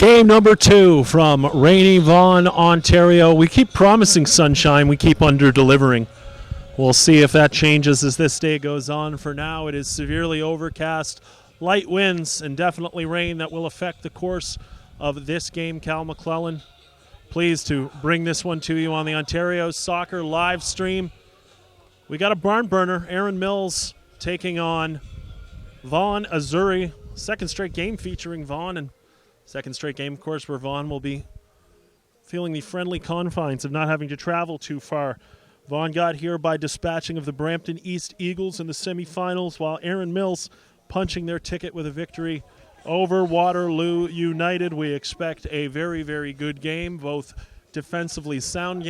Game number 2 from rainy Vaughan, Ontario. We keep promising sunshine, we keep under-delivering. We'll see if that changes as this day goes on. For now, it is severely overcast, light winds, and definitely rain that will affect the course of this game. Cal McClellan, pleased to bring this one to you on the Ontario Soccer live stream. We got a barn burner, Erin Mills taking on Vaughan Azzurri. Second straight game featuring Vaughan, and second straight game, of course, where Vaughan will be feeling the friendly confines of not having to travel too far. Vaughan got here by dispatching of the Brampton East Eagles in the semifinals, while Erin Mills punching their ticket with a victory over Waterloo United. We expect a very, very good game, both defensively sound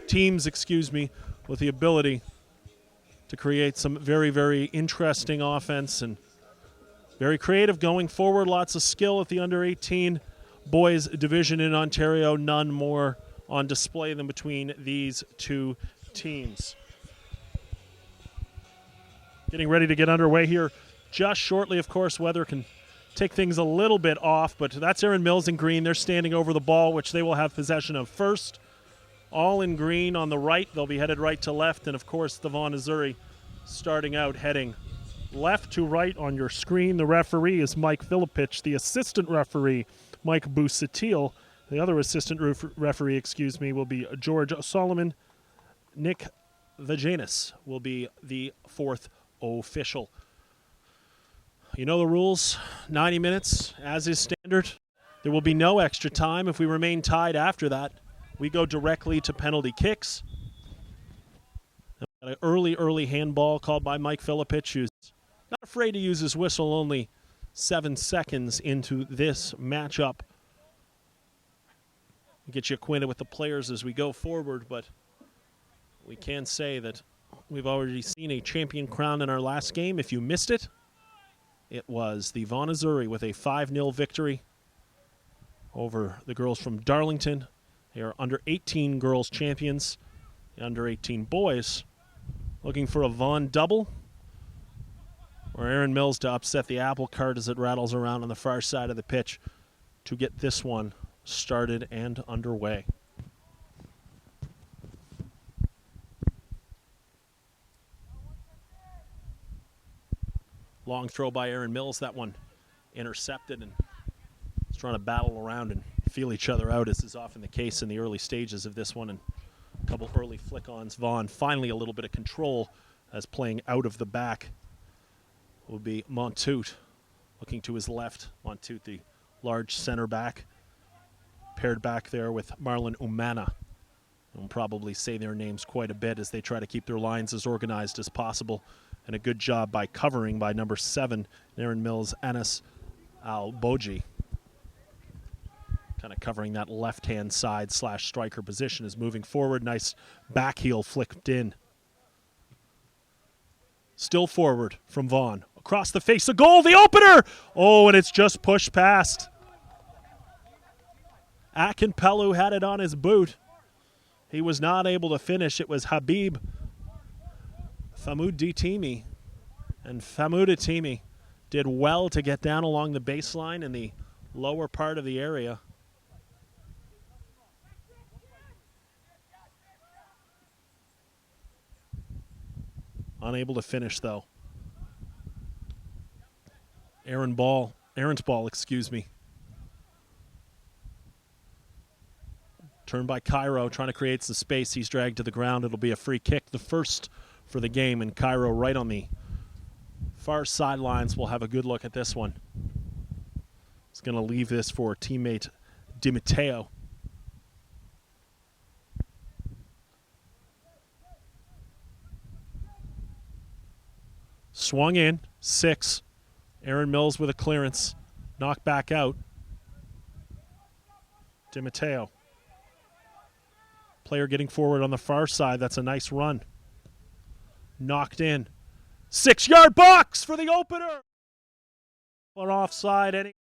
teams, with the ability to create some very, very interesting offense and very creative going forward. Lots of skill at the under-18 boys division in Ontario. None more on display than between these two teams. Getting ready to get underway here just shortly. Of course, weather can take things a little bit off, but that's Erin Mills in green. They're standing over the ball, which they will have possession of first. All in green on the right. They'll be headed right to left. And, of course, the Vaughan Azzurri starting out heading left to right on your screen. The referee is Mike Filipich. The assistant referee, Mike Busatil. The other assistant referee, will be George Solomon. Nick Vajanis will be the fourth official. You know the rules, 90 minutes, as is standard. There will be no extra time. If we remain tied after that, we go directly to penalty kicks. An early handball called by Mike Filipich, who's not afraid to use his whistle only 7 seconds into this matchup. We'll get you acquainted with the players as we go forward, but we can say that we've already seen a champion crowned in our last game. If you missed it, it was the Vaughan Azzurri with a 5-0 victory over the girls from Darlington. They are under-18 girls champions, under-18 boys looking for a Vaughan double, or Erin Mills to upset the apple cart as it rattles around on the far side of the pitch to get this one started and underway. Long throw by Erin Mills. That one intercepted, and is trying to battle around and feel each other out, as is often the case in the early stages of this one. And a couple early flick-ons. Vaughan finally a little bit of control as playing out of the back will be Montoute. Looking to his left, Montoute, the large center back, paired back there with Marlon Umana. We'll probably say their names quite a bit as they try to keep their lines as organized as possible. And a good job by covering by number 7, Erin Mills, Anas Al-Boji. Kind of covering that left-hand side / striker position is moving forward. Nice back heel flicked in. Still forward from Vaughan. Across the face, a goal, the opener! Oh, and it's just pushed past. Akinpelu had it on his boot. He was not able to finish. It was Habib Famoud-Ditimi. And Famoud-Ditimi did well to get down along the baseline in the lower part of the area. Unable to finish, though. Aaron's ball, Turned by Cairo, trying to create some space. He's dragged to the ground. It'll be a free kick, the first for the game, and Cairo right on the far sidelines will have a good look at this one. He's going to leave this for teammate Di Matteo. Swung in, 6. Erin Mills with a clearance. Knocked back out. Di Matteo. Player getting forward on the far side. That's a nice run. Knocked in. 6-yard box for the opener. Or offside.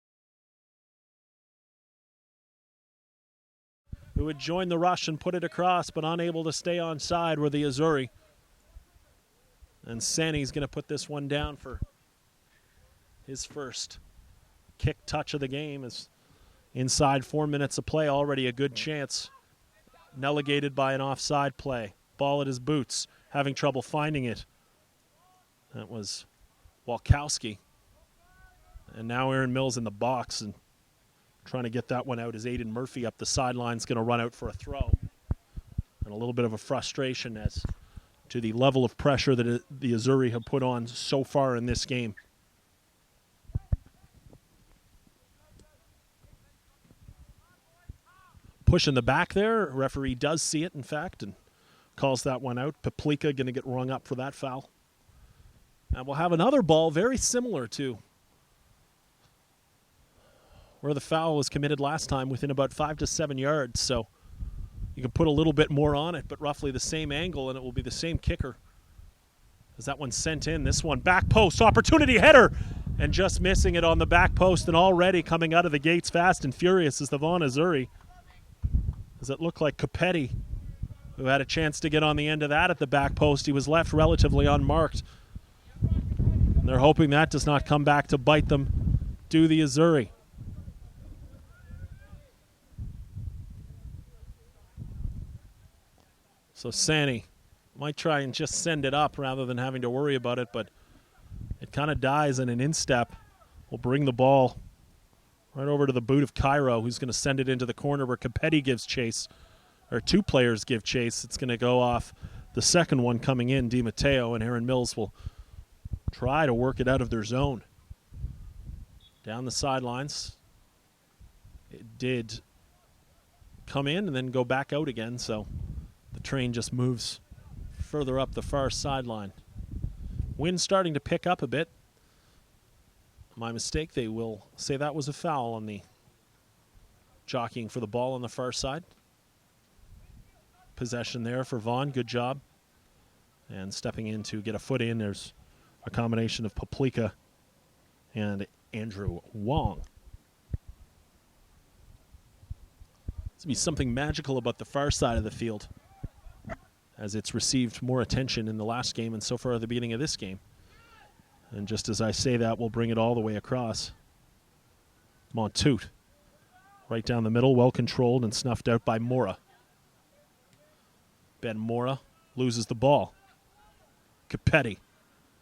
Who would join the rush and put it across, but unable to stay onside were the Azzurri. And Sani's going to put this one down for his first kick touch of the game as Inside 4 minutes of play, already a good chance. Negated by an offside play. Ball at his boots, having trouble finding it. That was Walkowski. And now Aaron Mills in the box and trying to get that one out as Aiden Murphy up the sideline is going to run out for a throw. And a little bit of a frustration as to the level of pressure that the Azzurri have put on so far in this game. Push in the back there. Referee does see it, in fact, and calls that one out. Paplika going to get rung up for that foul. And we'll have another ball very similar to where the foul was committed last time, within about 5 to 7 yards. So you can put a little bit more on it, but roughly the same angle, and it will be the same kicker. As that one sent in, this one back post, opportunity header, and just missing it on the back post, and already coming out of the gates fast and furious is the Vaughan Azzurri. Does it look like Capetti, who had a chance to get on the end of that at the back post? He was left relatively unmarked. And they're hoping that does not come back to bite them. Do the Azzurri. So Sani might try and just send it up rather than having to worry about it, but it kind of dies in an instep. Will bring the ball right over to the boot of Cairo, who's going to send it into the corner where Capetti gives chase, or two players give chase. It's going to go off the second one coming in, Di Matteo, and Aaron Mills will try to work it out of their zone. Down the sidelines. It did come in and then go back out again, so the train just moves further up the far sideline. Wind starting to pick up a bit. My mistake, they will say that was a foul on the jockeying for the ball on the far side. Possession there for Vaughan, good job. And stepping in to get a foot in, there's a combination of Paplika and Andrew Wong. There's be something magical about the far side of the field, as it's received more attention in the last game and so far at the beginning of this game. And just as I say that, we'll bring it all the way across. Montoute, right down the middle, well controlled and snuffed out by Mora. Ben Mora loses the ball. Capetti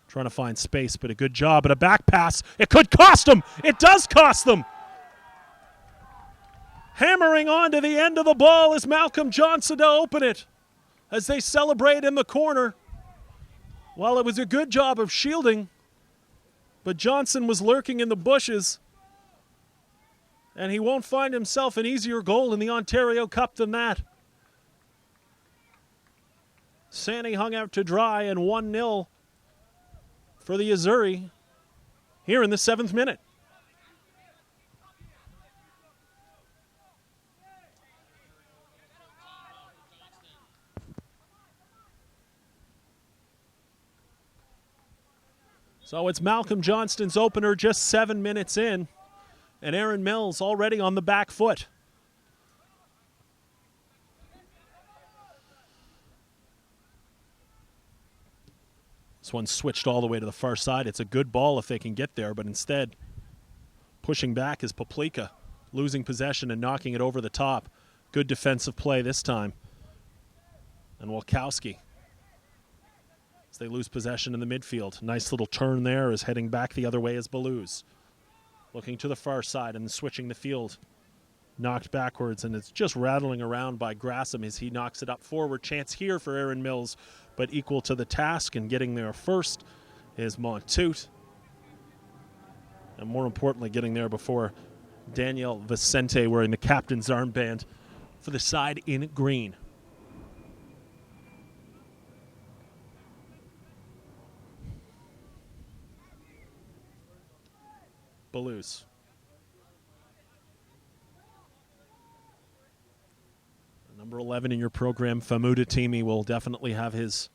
trying to find space, but a good job. But a back pass, it could cost them. It does cost them. Hammering on to the end of the ball is Malcolm Johnson to open it as they celebrate in the corner. Well, it was a good job of shielding, but Johnson was lurking in the bushes, and he won't find himself an easier goal in the Ontario Cup than that. Sani hung out to dry, and 1-0 for the Azzurri here in the 7th minute. So it's Malcolm Johnston's opener just 7 minutes in, and Aaron Mills already on the back foot. This one switched all the way to the far side. It's a good ball if they can get there, but instead pushing back is Paplika, losing possession and knocking it over the top. Good defensive play this time. And Walkowski, as they lose possession in the midfield. Nice little turn there as heading back the other way is Baluz. Looking to the far side and switching the field. Knocked backwards, and it's just rattling around by Grassam as he knocks it up forward. Chance here for Aaron Mills, but equal to the task and getting there first is Montoute. And more importantly, getting there before Daniel Vicente wearing the captain's armband for the side in green. Baluz. Number 11 in your program, Famouda-Timi, will definitely have his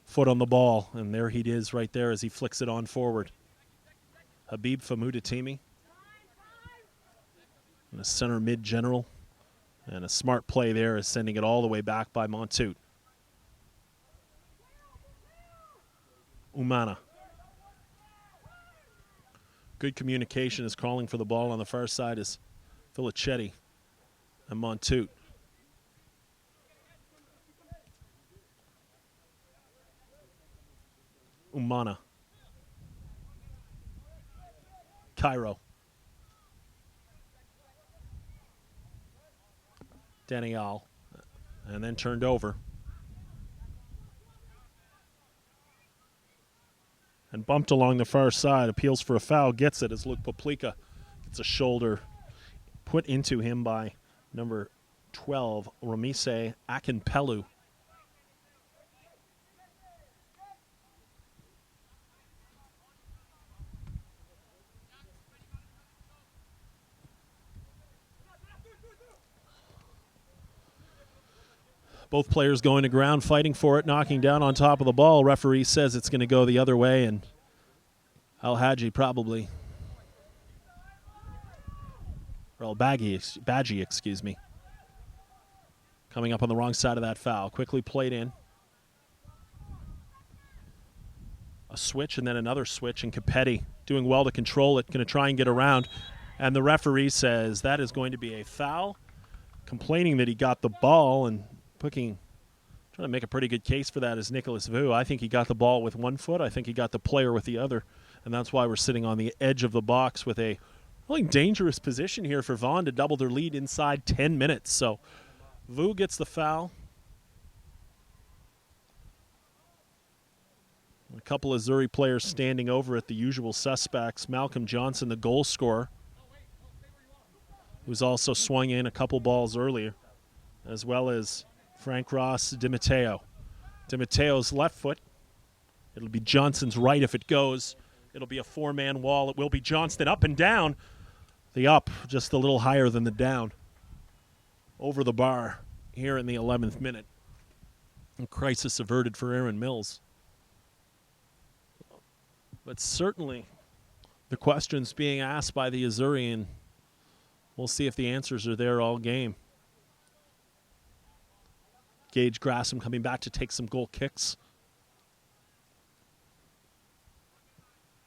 foot on the ball. And there he is right there as he flicks it on forward. Habib Famouda-Timi. And a center mid general. And a smart play there is sending it all the way back by Montoute. Umana. Good communication is calling for the ball on the far side as Filichetti and Montoute. Umana. Cairo. Daniel. And then turned over. And bumped along the far side. Appeals for a foul. Gets it as Luke Poplika gets a shoulder put into him by number 12, Romise Akinpelu. Both players going to ground, fighting for it, knocking down on top of the ball. Referee says it's going to go the other way, and Al-Hadji probably. Or Badji, excuse me. Coming up on the wrong side of that foul. Quickly played in. A switch and then another switch, and Capetti doing well to control it, going to try and get around. And the referee says that is going to be a foul, complaining that he got the ball and trying to make a pretty good case for that is Nicholas Vu. I think he got the ball with one foot. I think he got the player with the other. And that's why we're sitting on the edge of the box with a really dangerous position here for Vaughan to double their lead inside 10 minutes. So Vu gets the foul. A couple of Zuri players standing over at the usual suspects. Malcolm Johnson, the goal scorer, who's also swung in a couple balls earlier, as well as Frank Ross DiMatteo. DiMatteo's left foot. It'll be Johnson's right if it goes. It'll be a four-man wall. It will be Johnston up and down. The up just a little higher than the down. Over the bar here in the 11th minute. And crisis averted for Aaron Mills. But certainly the questions being asked by the Azzurrian, we'll see if the answers are there all game. Gage Grassam coming back to take some goal kicks.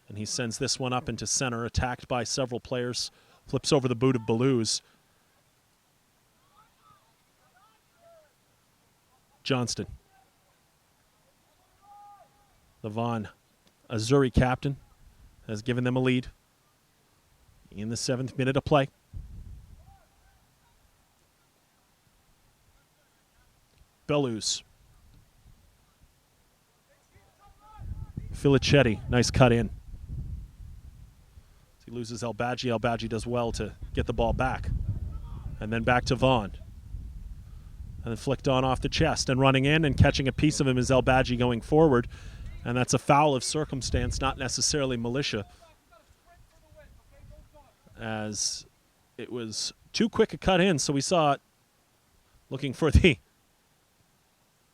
And he sends this one up into center, attacked by several players. Flips over the boot of Belouz. Johnston. The Vaughan Azzurri captain has given them a lead in the 7th minute of play. Belouz. Filichetti, nice cut in. He loses El-Badji. El-Badji does well to get the ball back. And then back to Vaughan. And then flicked on off the chest. And running in and catching a piece of him is El-Badji going forward. And that's a foul of circumstance, not necessarily militia. As it was too quick a cut in, so we saw it looking for the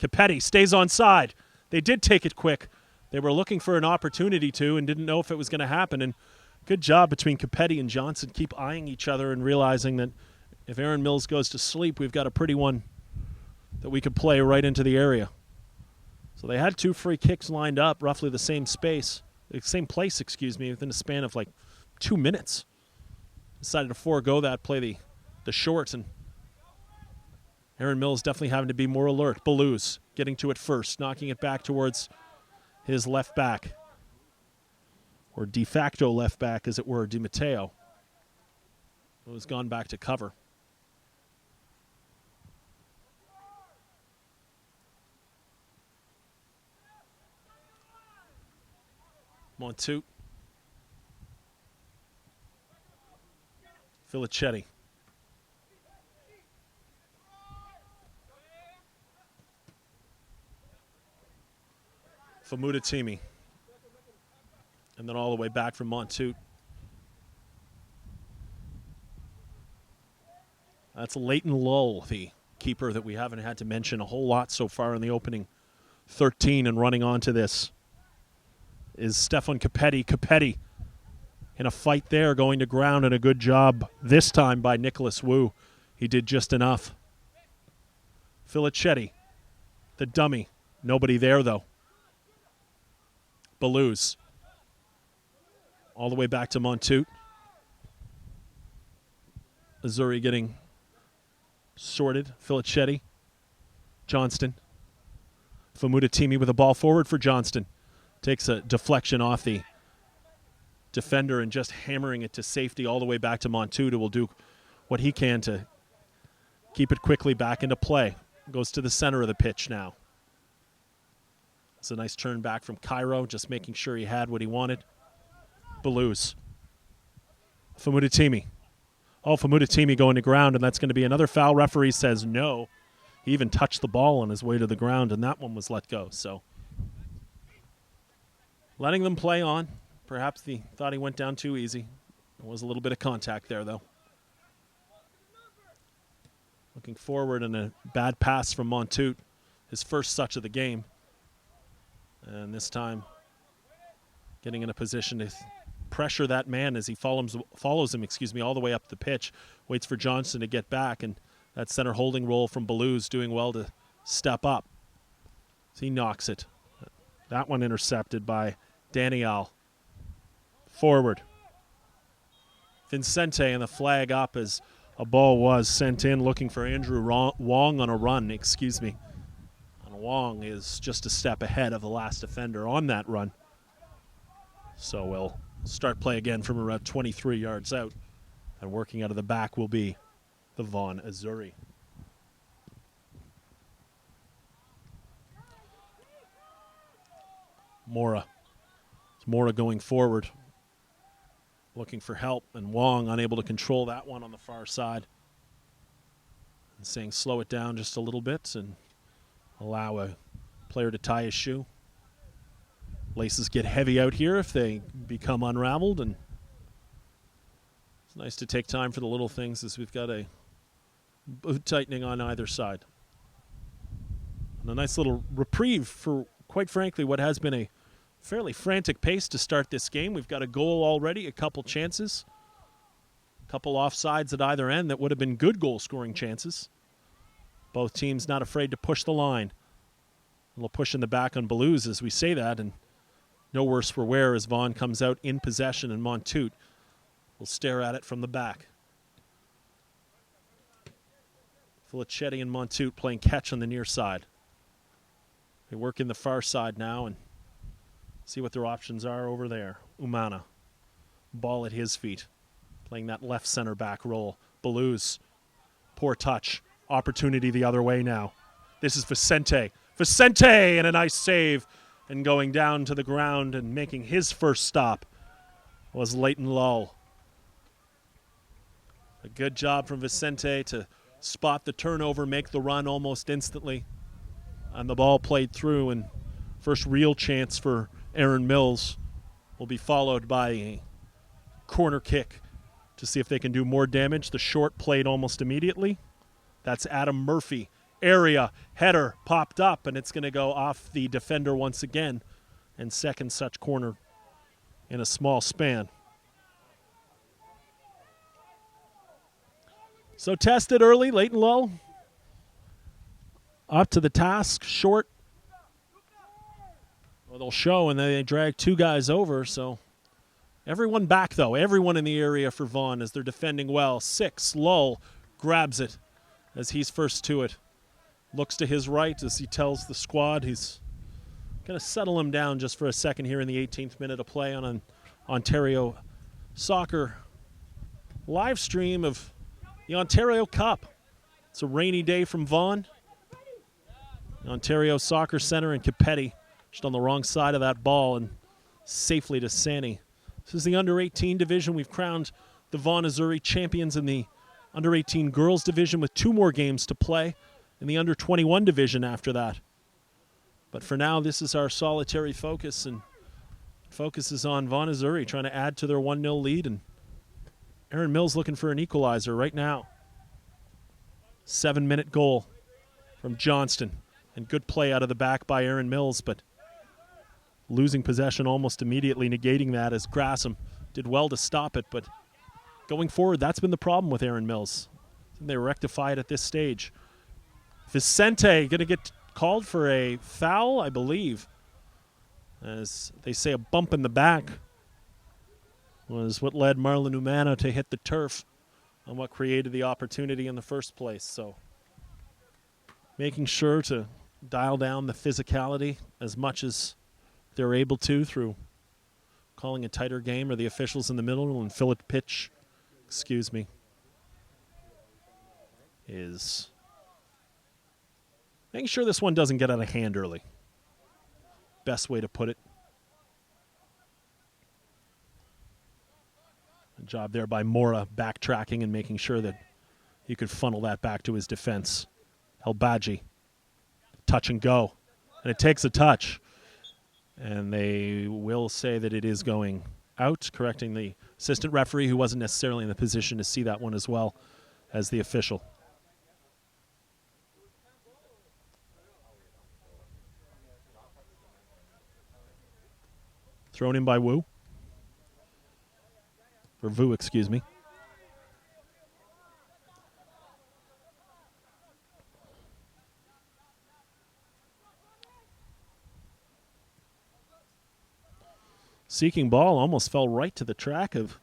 Capetti stays on side. They did take it quick. They were looking for an opportunity to and didn't know if it was going to happen. And good job between Capetti and Johnson. Keep eyeing each other and realizing that if Aaron Mills goes to sleep, we've got a pretty one that we could play right into the area. So they had 2 free kicks lined up, roughly the same place, within a span of like 2 minutes. Decided to forego that, play the shorts, and Aaron Mills definitely having to be more alert. Belouz getting to it first, knocking it back towards his left back, or de facto left back, as it were, DiMatteo, who has gone back to cover. Montoute. Filichetti. Famouda-Timi. And then all the way back from Montoute. That's Leighton Lull, the keeper that we haven't had to mention a whole lot so far in the opening 13, and running on to this is Stefan Capetti. Capetti in a fight there, going to ground, and a good job this time by Nicholas Wu. He did just enough. Filichetti, the dummy. Nobody there, though. Belouz. All the way back to Montoute. Azzurri getting sorted. Filichetti. Johnston. Famouti with a ball forward for Johnston. Takes a deflection off the defender and just hammering it to safety all the way back to Montoute, who will do what he can to keep it quickly back into play. Goes to the center of the pitch now. It's a nice turn back from Cairo, just making sure he had what he wanted. Belouz. Famouti. Oh, Famouti going to ground, and that's going to be another foul. Referee says no. He even touched the ball on his way to the ground, and that one was let go. So letting them play on. Perhaps he thought he went down too easy. There was a little bit of contact there, though. Looking forward, and a bad pass from Montoute, his first such of the game. And this time getting in a position to pressure that man as he follows him all the way up the pitch. Waits for Johnston to get back, and that center holding role from Belouz doing well to step up. So he knocks it. That one intercepted by Daniel. Forward. Vincente and the flag up as a ball was sent in, looking for Andrew Wong on a run, And Wong is just a step ahead of the last defender on that run. So we'll start play again from around 23 yards out. And working out of the back will be the Vaughan Azzurri. Mora. It's Mora going forward, looking for help, and Wong unable to control that one on the far side. And saying slow it down just a little bit and allow a player to tie his shoe. Laces get heavy out here if they become unraveled, and it's nice to take time for the little things as we've got a boot tightening on either side. And a nice little reprieve for, quite frankly, what has been a fairly frantic pace to start this game. We've got a goal already, a couple chances, a couple offsides at either end that would have been good goal-scoring chances. Both teams not afraid to push the line. A little push in the back on Belouz as we say that, and no worse for wear as Vaughan comes out in possession, and Montoute will stare at it from the back. Filichetti and Montoute playing catch on the near side. They work in the far side now and see what their options are over there. Umana, ball at his feet, playing that left center back role. Belouz, poor touch. Opportunity the other way now. This is Vicente. Vicente, and a nice save. And going down to the ground and making his first stop was Leighton Lull. A good job from Vicente to spot the turnover, make the run almost instantly. And the ball played through, and first real chance for Aaron Mills will be followed by a corner kick to see if they can do more damage. The short played almost immediately. That's Adam Murphy. Area, header popped up, and it's going to go off the defender once again. And second such corner in a small span. So tested early, Leighton Lull. Up to the task, short. Well, they'll show, and they drag two guys over, so everyone back, though. Everyone in the area for Vaughan as they're defending well. 6, Lull grabs it as he's first to it. Looks to his right as he tells the squad he's going to settle him down just for a second here in the 18th minute of play on an Ontario Soccer live stream of the Ontario Cup. It's a rainy day from Vaughan. The Ontario Soccer Centre in Capeti, just on the wrong side of that ball and safely to Sani. This is the under-18 division. We've crowned the Vaughan Azzurri champions in the under-18 girls division with 2 more games to play in the under-21 division after that. But for now, this is our solitary focus, and focus is on Vaughan Azzurri trying to add to their 1-0 lead, and Aaron Mills looking for an equalizer right now. 7-minute goal from Johnston, and good play out of the back by Aaron Mills, but losing possession almost immediately, negating that as Grasham did well to stop it, but going forward, that's been the problem with Aaron Mills. They rectify it at this stage. Vicente going to get called for a foul, I believe. As they say, a bump in the back was what led Marlon Umana to hit the turf on what created the opportunity in the first place. So making sure to dial down the physicality as much as they're able to through calling a tighter game, or the officials in the middle and fill it pitch, is making sure this one doesn't get out of hand early. Best way to put it. A job there by Mora backtracking and making sure that he could funnel that back to his defense. Elbadji, touch and go. And it takes a touch. And they will say that it is going out, correcting the assistant referee, who wasn't necessarily in the position to see that one as well as the official. Thrown in by Wu. Or Vu, excuse me. Seeking ball almost fell right to the track of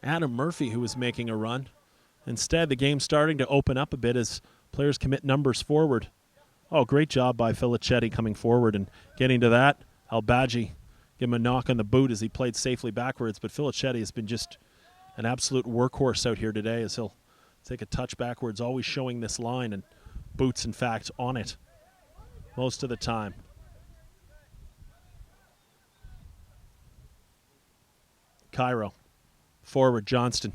Adam Murphy, who was making a run. Instead, the game's starting to open up a bit as players commit numbers forward. Oh, great job by Filichetti coming forward and getting to that. Elbadji give him a knock on the boot as he played safely backwards, but Filichetti has been just an absolute workhorse out here today as he'll take a touch backwards, always showing this line, and Boots, in fact, on it most of the time. Cairo, forward, Johnston.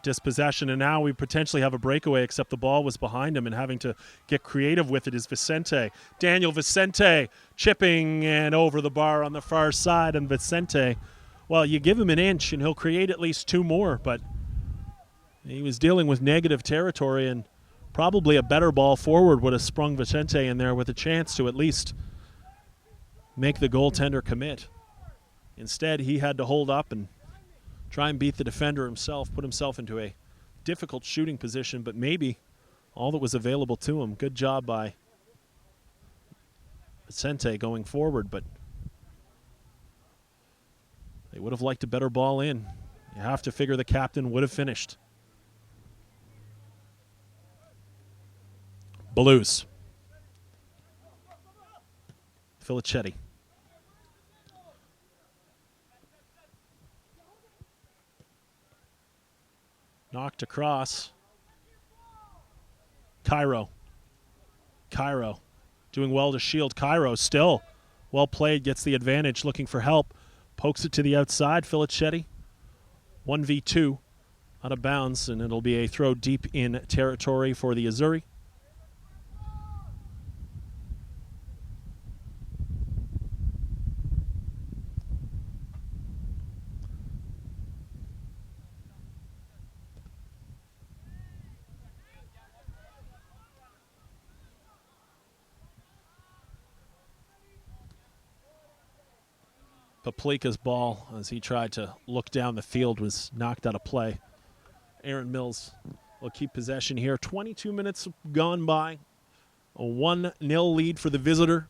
Dispossession, and now we potentially have a breakaway, except the ball was behind him, and having to get creative with it is Vicente. Daniel Vicente chipping and over the bar on the far side, and Vicente, well, you give him an inch and he'll create at least two more, but he was dealing with negative territory, and probably a better ball forward would have sprung Vicente in there with a chance to at least make the goaltender commit. Instead, he had to hold up and try and beat the defender himself, put himself into a difficult shooting position, but maybe all that was available to him. Good job by Vicente going forward, but they would have liked a better ball in. You have to figure the captain would have finished. Blues. Filichetti. Knocked across. Cairo doing well to shield. Cairo still well played, gets the advantage, looking for help. Pokes it to the outside. Filichetti, 1v2 out of bounds, and it'll be a throw deep in territory for the Azzurri. Paplika's ball, as he tried to look down the field, was knocked out of play. Aaron Mills will keep possession here. 22 minutes gone by. A 1-0 lead for the visitor,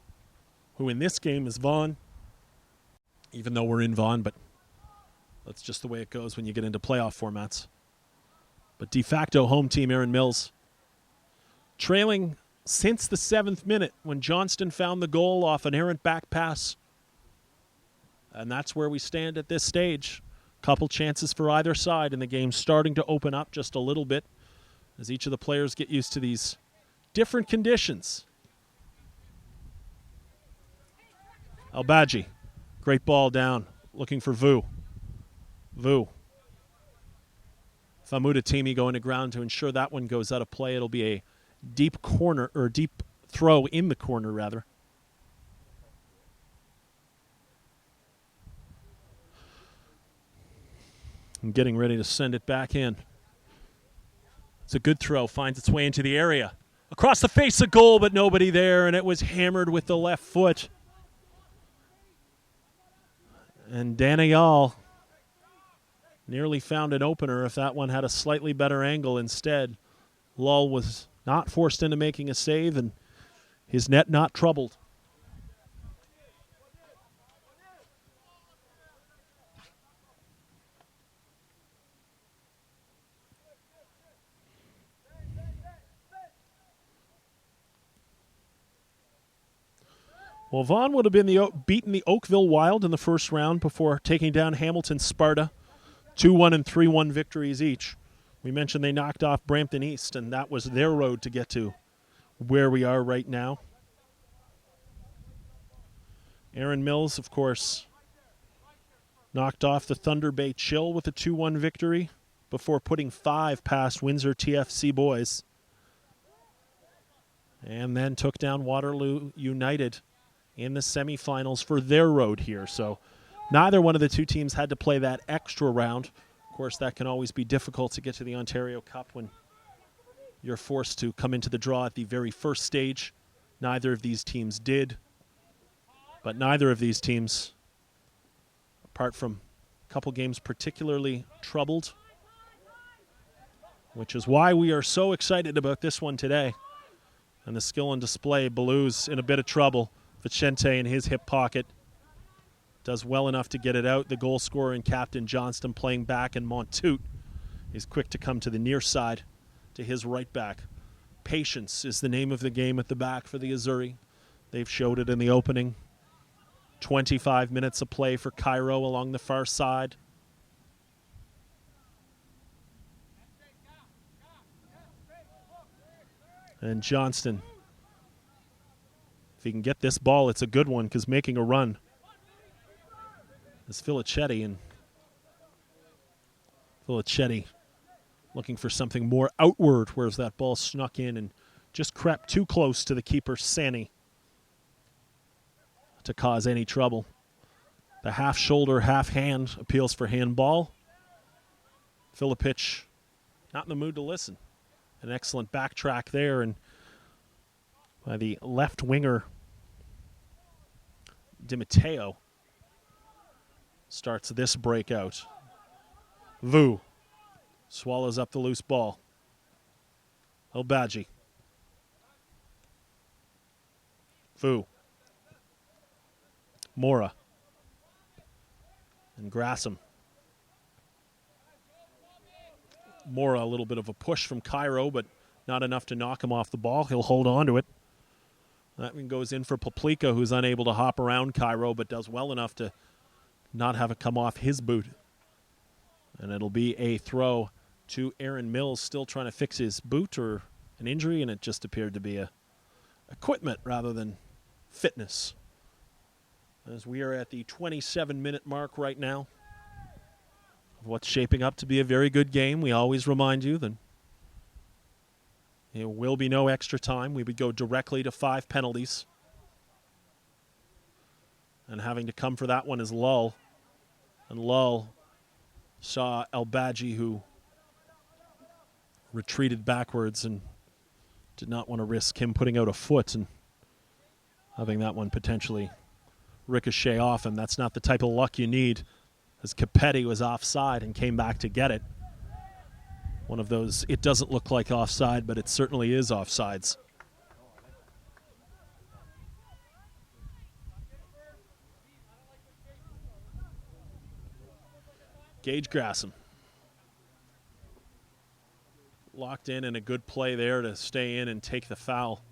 who in this game is Vaughan. Even though we're in Vaughan, but that's just the way it goes when you get into playoff formats. But de facto home team Aaron Mills, trailing since the 7th minute when Johnston found the goal off an errant back pass. And that's where we stand at this stage. Couple chances for either side, and the game's starting to open up just a little bit as each of the players get used to these different conditions. Elbadji, great ball down, looking for Vu. Famudatimi going to ground to ensure that one goes out of play. It'll be a deep corner, or deep throw in the corner, rather. And getting ready to send it back in. It's a good throw, finds its way into the area. Across the face of goal, but nobody there, and it was hammered with the left foot. And Danayal nearly found an opener if that one had a slightly better angle. Instead, Lull was not forced into making a save, and his net not troubled. Well, Vaughan would have been beaten the Oakville Wild in the first round before taking down Hamilton Sparta, 2-1 and 3-1 victories each. We mentioned they knocked off Brampton East, and that was their road to get to where we are right now. Aaron Mills, of course, knocked off the Thunder Bay Chill with a 2-1 victory before putting 5 past Windsor TFC boys. And then took down Waterloo United in the semifinals for their road here. So neither one of the two teams had to play that extra round. Of course, that can always be difficult to get to the Ontario Cup when you're forced to come into the draw at the very first stage. Neither of these teams did. But neither of these teams, apart from a couple games particularly troubled, which is why we are so excited about this one today. And the skill on display, Blues in a bit of trouble. Vicente in his hip pocket does well enough to get it out. The goal scorer and captain Johnston playing back, and Montoute is quick to come to the near side to his right back. Patience is the name of the game at the back for the Azzurri. They've showed it in the opening. 25 minutes of play for Cairo along the far side. And Johnston, if he can get this ball, it's a good one because making a run is Filichetti. And Filichetti looking for something more outward, whereas that ball snuck in and just crept too close to the keeper, Sani, to cause any trouble. The half shoulder, half hand appeals for handball. Filipich not in the mood to listen. An excellent backtrack there, and by the left winger, Di Matteo starts this breakout. Vu swallows up the loose ball. Elbadji. Vu. Mora. And Grassam. Mora, a little bit of a push from Cairo, but not enough to knock him off the ball. He'll hold on to it. That one goes in for Poplika, who's unable to hop around Cairo, but does well enough to not have it come off his boot. And it'll be a throw to Aaron Mills, still trying to fix his boot or an injury, and it just appeared to be a equipment rather than fitness. As we are at the 27-minute mark right now of what's shaping up to be a very good game. We always remind you that there will be no extra time. We would go directly to 5 penalties. And having to come for that one is Lull. And Lull saw Elbadji, who retreated backwards and did not want to risk him putting out a foot and having that one potentially ricochet off him. That's not the type of luck you need, as Capetti was offside and came back to get it. One of those, it doesn't look like offside, but it certainly is offsides. Gage Grassam. Locked in and a good play there to stay in and take the foul.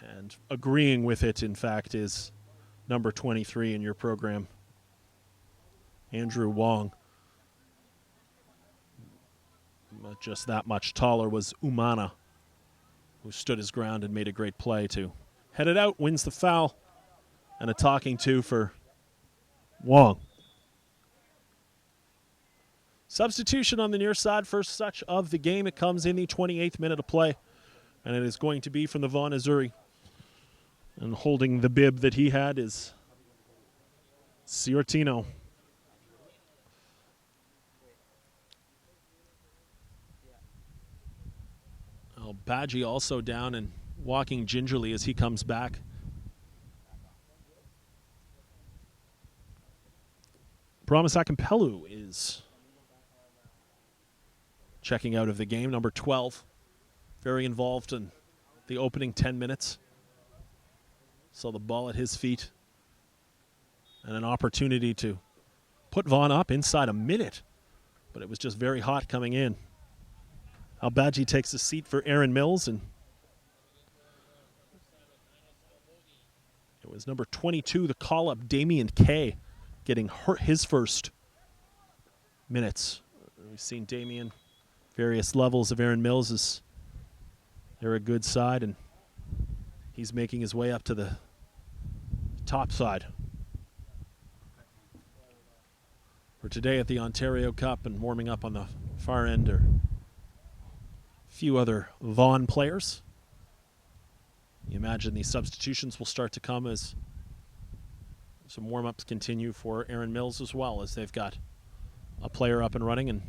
And agreeing with it, in fact, is number 23 in your program, Andrew Wong. But just that much taller was Umana, who stood his ground and made a great play to head it out, wins the foul, and a talking to for Wong. Substitution on the near side, first such of the game. It comes in the 28th minute of play, and it is going to be from the Vaughan Azzurri. And holding the bib that he had is Ciortino. Badgie also down and walking gingerly as he comes back. Promise Akampelu is checking out of the game, number 12. Very involved in the opening 10 minutes. Saw the ball at his feet and an opportunity to put Vaughan up inside a minute, but it was just very hot coming in. Elbadji takes a seat for Aaron Mills, and was number 22, the call-up, Damien Kay, getting his first minutes. We've seen Damien, various levels of Aaron Mills. They're a good side, and he's making his way up to the top side. For today at the Ontario Cup, and warming up on the far end are a few other Vaughan players. You imagine these substitutions will start to come as some warm-ups continue for Aaron Mills as well, as they've got a player up and running and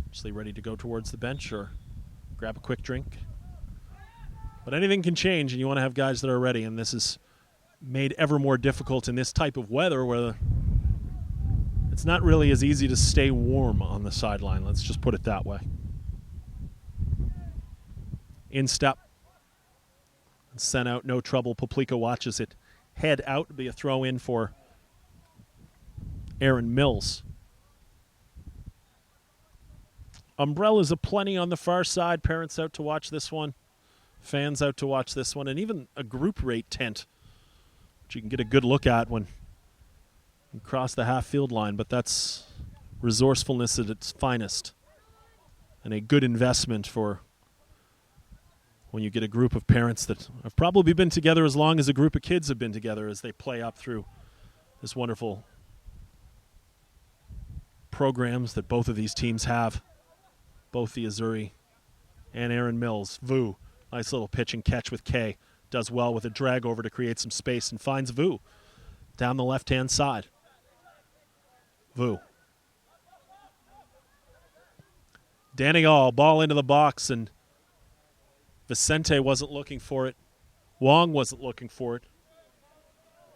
actually ready to go towards the bench or grab a quick drink. But anything can change, and you want to have guys that are ready, and this is made ever more difficult in this type of weather where it's not really as easy to stay warm on the sideline. Let's just put it that way. In step. Sent out, no trouble. Poplika watches it head out. It'll be a throw in for Aaron Mills. Umbrellas aplenty on the far side. Parents out to watch this one. Fans out to watch this one. And even a group rate tent, which you can get a good look at when you cross the half-field line. But that's resourcefulness at its finest. And a good investment for when you get a group of parents that have probably been together as long as a group of kids have been together as they play up through this wonderful programs that both of these teams have, both the Azzurri and Aaron Mills. Vu, nice little pitch and catch with Kay. Does well with a drag over to create some space and finds Vu down the left-hand side. Vu. Danny All, ball into the box, and Vicente wasn't looking for it. Wong wasn't looking for it.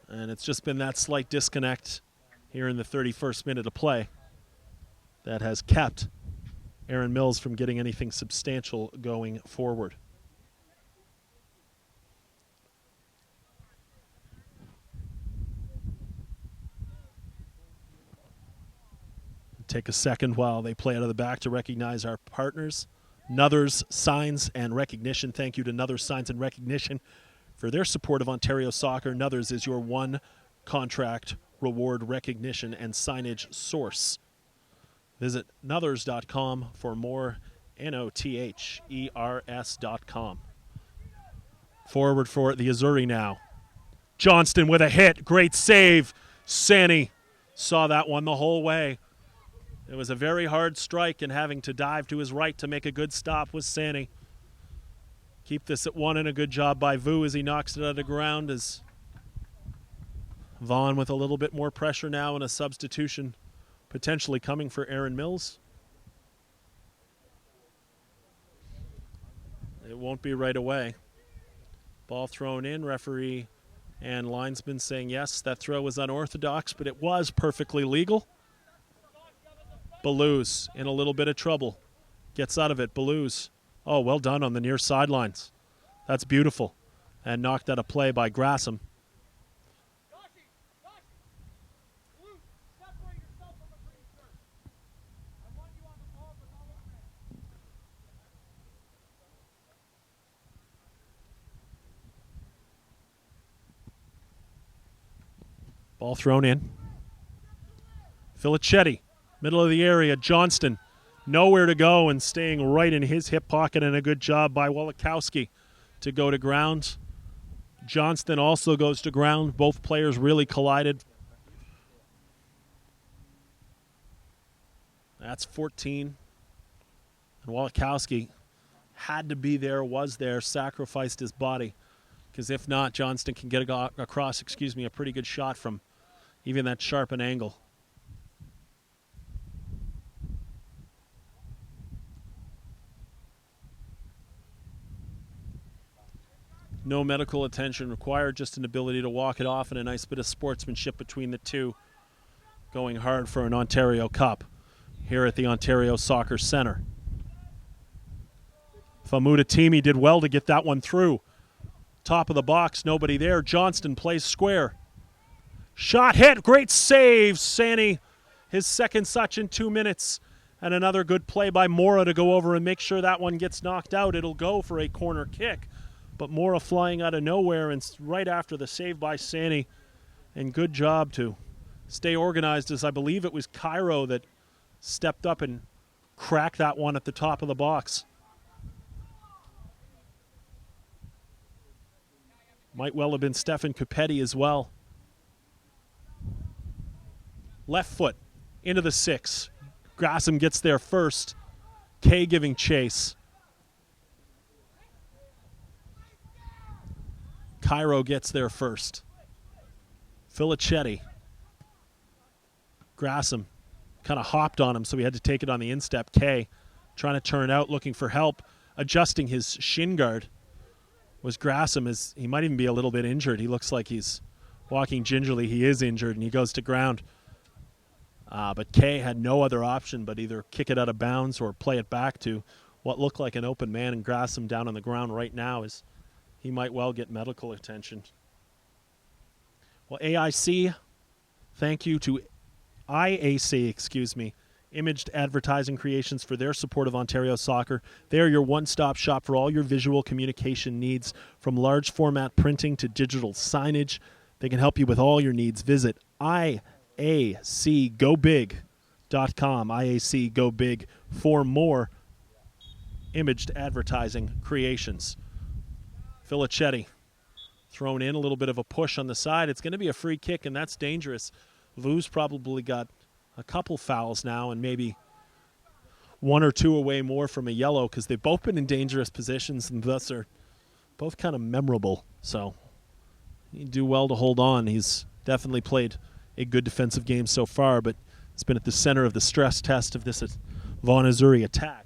And it's just been that slight disconnect here in the 31st minute of play that has kept Aaron Mills from getting anything substantial going forward. Take a second while they play out of the back to recognize our partners. Nuthers Signs and Recognition. Thank you to Nuthers Signs and Recognition for their support of Ontario soccer. Nuthers is your one contract, reward, recognition, and signage source. Visit nuthers.com for more. NOTHERS.com. Forward for the Azzurri now. Johnston with a hit. Great save. Sani saw that one the whole way. It was a very hard strike, and having to dive to his right to make a good stop was Sani. Keep this at one, and a good job by Vu as he knocks it out of the ground. As Vaughan with a little bit more pressure now and a substitution potentially coming for Aaron Mills. It won't be right away. Ball thrown in, referee and linesman saying yes, that throw was unorthodox, but it was perfectly legal. Balouz in a little bit of trouble. Gets out of it. Balouz. Oh, well done on the near sidelines. That's beautiful. And knocked out a play by Grassham. Ball thrown in. Filichetti. Middle of the area, Johnston, nowhere to go and staying right in his hip pocket, and a good job by Walikowski to go to ground. Johnston also goes to ground. Both players really collided. That's 14. And Walikowski had to be there, was there, sacrificed his body. Because if not, Johnston can get across, a pretty good shot from even that sharp an angle. No medical attention required, just an ability to walk it off and a nice bit of sportsmanship between the two. Going hard for an Ontario Cup here at the Ontario Soccer Centre. Famutatimi did well to get that one through. Top of the box, nobody there. Johnston plays square. Shot hit, great save. Sani, his second such in 2 minutes. And another good play by Mora to go over and make sure that one gets knocked out. It'll go for a corner kick. but Mora flying out of nowhere and right after the save by Sandy. And good job to stay organized, as I believe it was Cairo that stepped up and cracked that one at the top of the box. Might well have been Stefan Capetti as well. Left foot into the 6. Grassam gets there first. Kay giving chase. Cairo gets there first. Filichetti. Grassam kind of hopped on him, so he had to take it on the instep. Kay trying to turn out, looking for help, adjusting his shin guard. Was Grassam, as he might even be a little bit injured. He looks like he's walking gingerly. He is injured, and he goes to ground. But Kay had no other option but either kick it out of bounds or play it back to what looked like an open man, and Grassam down on the ground right now is he might well get medical attention. Well, AIC, thank you to IAC, Imaged Advertising Creations, for their support of Ontario Soccer. They are your one-stop shop for all your visual communication needs, from large format printing to digital signage. They can help you with all your needs. Visit IACGoBig.com, IAC Go Big, for more imaged advertising creations. Filichetti thrown in, a little bit of a push on the side. It's going to be a free kick, and that's dangerous. Vu's probably got a couple fouls now and maybe one or two away more from a yellow, because they've both been in dangerous positions and thus are both kind of memorable. So you do well to hold on. He's definitely played a good defensive game so far, but it's been at the center of the stress test of this Vaughan Azzurri attack.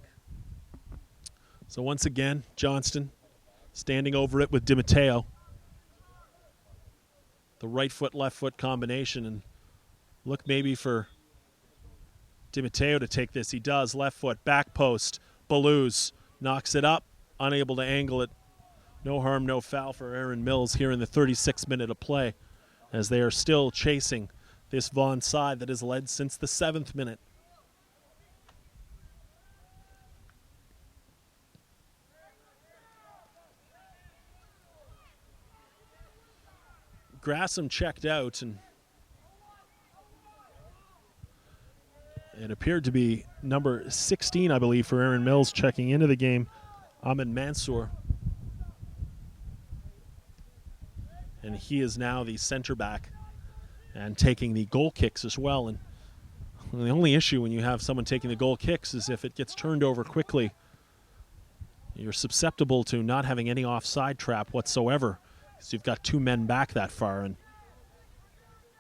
So once again, Johnston standing over it with Di Matteo. The right foot, left foot combination, and look maybe for Di Matteo to take this. He does. Left foot, back post. Balouz knocks it up, unable to angle it. No harm, no foul for Aaron Mills here in the 36th minute of play, as they are still chasing this Vaughan side that has led since the 7th minute. Grassam checked out, and it appeared to be number 16, I believe, for Aaron Mills checking into the game, Ahmed Mansour. And he is now the center back and taking the goal kicks as well. And the only issue when you have someone taking the goal kicks is if it gets turned over quickly, you're susceptible to not having any offside trap whatsoever, because you've got two men back that far, and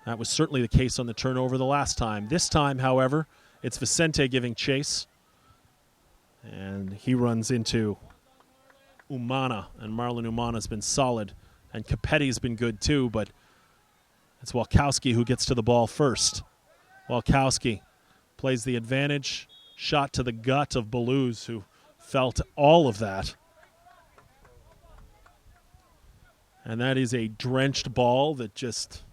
that was certainly the case on the turnover the last time. This time, however, it's Vicente giving chase, and he runs into Umana, and Marlon Umana's been solid, and Capetti's been good too, but it's Walkowski who gets to the ball first. Walkowski plays the advantage, shot to the gut of Balouz, who felt all of that. And that is a drenched ball that just...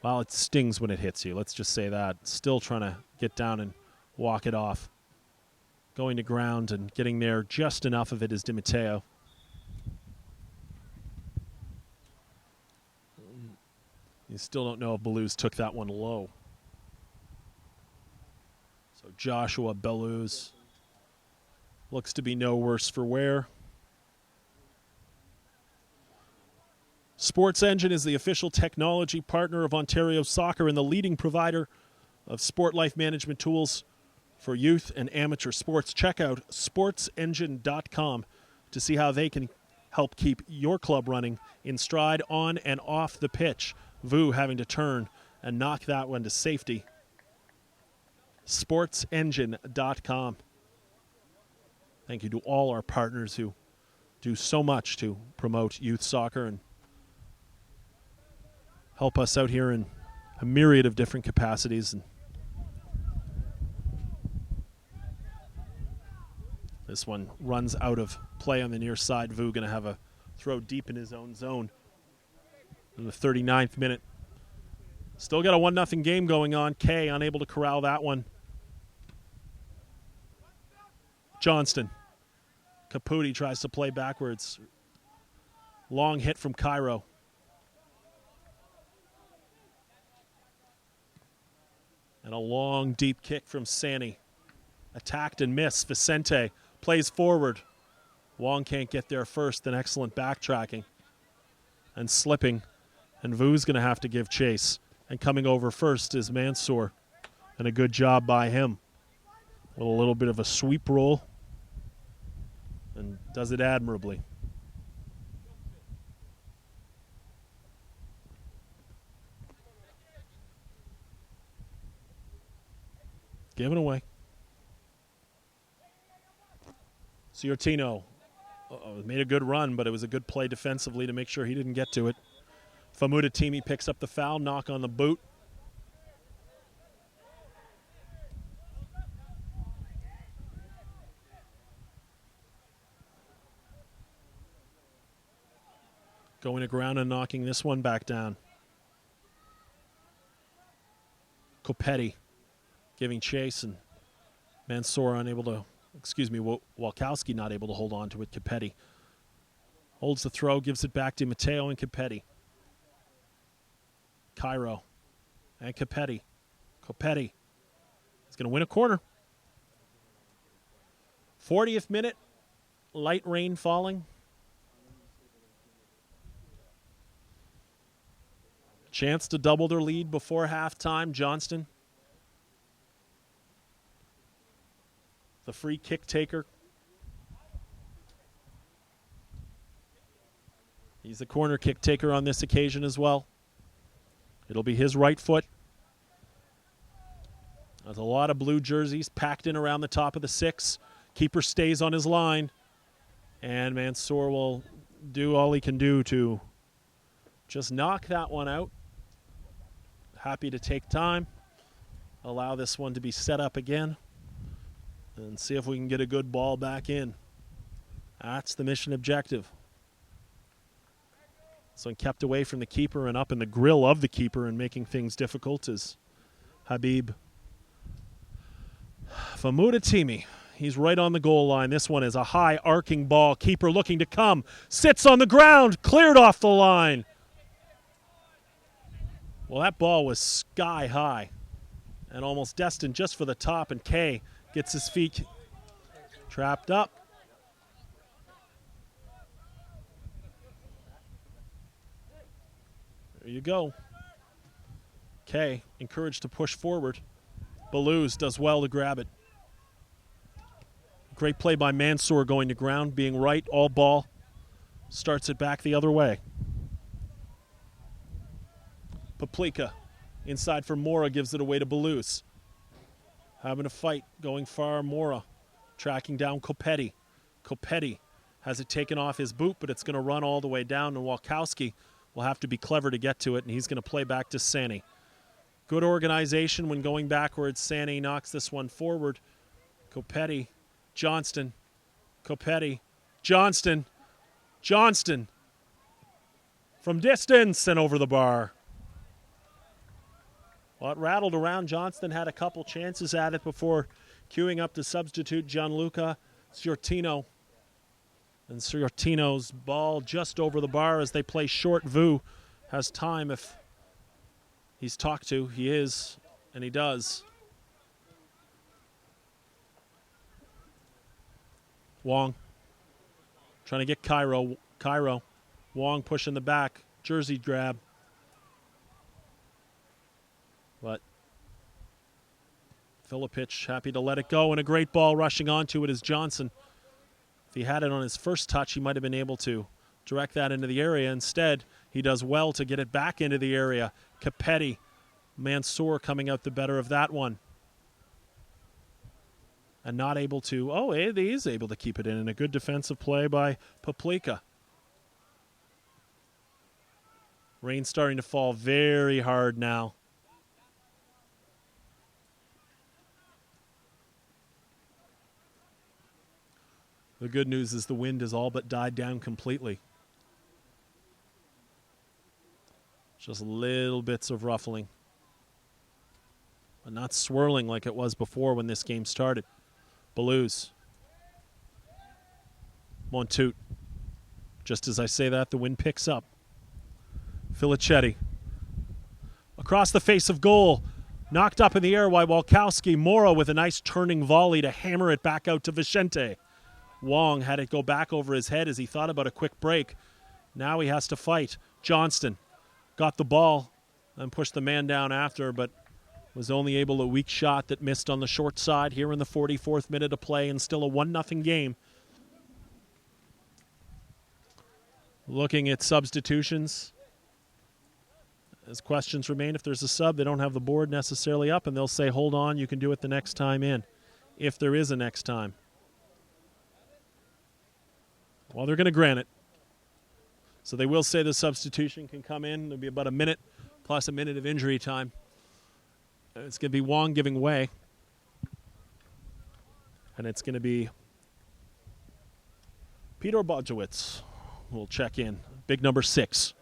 well, it stings when it hits you. Let's just say that. Still trying to get down and walk it off. Going to ground and getting there just enough of it is Di Matteo. You still don't know if Balouz took that one low. So Joshua Balouz looks to be no worse for wear. Sports Engine is the official technology partner of Ontario Soccer and the leading provider of sport life management tools for youth and amateur sports. Check out sportsengine.com to see how they can help keep your club running in stride on and off the pitch. Vu having to turn and knock that one to safety. sportsengine.com. Thank you to all our partners who do so much to promote youth soccer and help us out here in a myriad of different capacities. And this one runs out of play on the near side. Vu going to have a throw deep in his own zone in the 39th minute. Still got a 1-0 game going on. Kay unable to corral that one. Johnston. Caputi tries to play backwards. Long hit from Cairo. And a long, deep kick from Sani. Attacked and missed. Vicente plays forward. Wong can't get there first. An excellent backtracking. And slipping. And Vu's going to have to give chase. And coming over first is Mansour. And a good job by him. With a little bit of a sweep roll. And does it admirably. Given away. Ciortino made a good run, but it was a good play defensively to make sure he didn't get to it. Famouda picks up the foul, knock on the boot. Going to ground and knocking this one back down. Copetti giving chase, and Mansour unable to, Walkowski not able to hold on to it. Copetti holds the throw, gives it back to Matteo and Copetti. Cairo and Copetti. Copetti is going to win a corner. 40th minute, light rain falling. Chance to double their lead before halftime. Johnston, the free kick taker. He's the corner kick taker on this occasion as well. It'll be his right foot. There's a lot of blue jerseys packed in around the top of the six. Keeper stays on his line. And Mansour will do all he can do to just knock that one out. Happy to take time. Allow this one to be set up again. And see if we can get a good ball back in. That's the mission objective. So kept away from the keeper and up in the grill of the keeper and making things difficult is Habib Famouda. He's right on the goal line. This one is a high arcing ball. Keeper looking to come. Sits on the ground. Cleared off the line. Well, that ball was sky high and almost destined just for the top, and Kay gets his feet trapped up. There you go. Kay encouraged to push forward. Balouz does well to grab it. Great play by Mansour going to ground, being right, all ball. Starts it back the other way. Paplika inside for Mora, gives it away to Balouz. Having a fight, going far, Mora. Tracking down Copetti. Copetti has it taken off his boot, but it's going to run all the way down, and Walkowski will have to be clever to get to it, and he's going to play back to Sani. Good organization when going backwards. Sani knocks this one forward. Copetti, Johnston, Copetti, Johnston, Johnston. From distance and over the bar. Well, it rattled around. Johnston had a couple chances at it before queuing up the substitute, Gianluca Ciortino. And Ciortino's ball just over the bar as they play short. Vu has time if he's talked to. He is, and he does. Wong trying to get Cairo. Cairo. Wong pushing the back. Jersey grab. But Filipic happy to let it go, and a great ball rushing onto it is Johnson. If he had it on his first touch, he might have been able to direct that into the area. Instead, he does well to get it back into the area. Copetti, Mansour coming out the better of that one. And not able to, he is able to keep it in, and a good defensive play by Paplika. Rain starting to fall very hard now. The good news is the wind has all but died down completely. Just little bits of ruffling. But not swirling like it was before when this game started. Balouz Montoute. Just as I say that, the wind picks up. Filichetti. Across the face of goal. Knocked up in the air by Walkowski. Mora with a nice turning volley to hammer it back out to Vicente. Wong had it go back over his head as he thought about a quick break. Now he has to fight. Johnston got the ball and pushed the man down after, but was only able a weak shot that missed on the short side here in the 44th minute of play, and still a 1-0 game. Looking at substitutions. As questions remain, if there's a sub, they don't have the board necessarily up, and they'll say, hold on, you can do it the next time in, if there is a next time. Well, they're going to grant it. So they will say the substitution can come in. It'll be about a minute plus a minute of injury time. It's going to be Wong giving way. And it's going to be Peter Bodjewicz who will check in. Big number 6.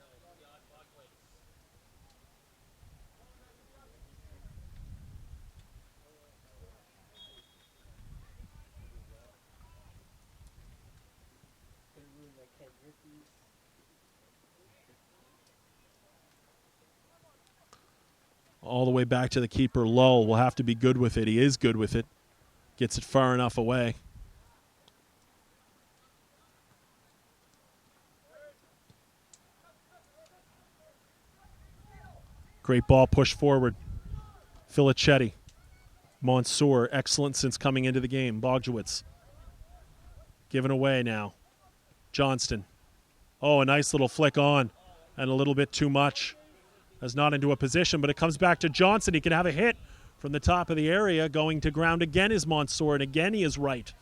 All the way back to the keeper, Lull will have to be good with it. He is good with it. Gets it far enough away. Great ball push forward. Filichetti. Mansour, excellent since coming into the game. Bodjewicz. Given away now. Johnston. Oh, a nice little flick on. And a little bit too much. As not into a position, but it comes back to Johnson. He can have a hit from the top of the area. Going to ground again is Mansour, and again he is right.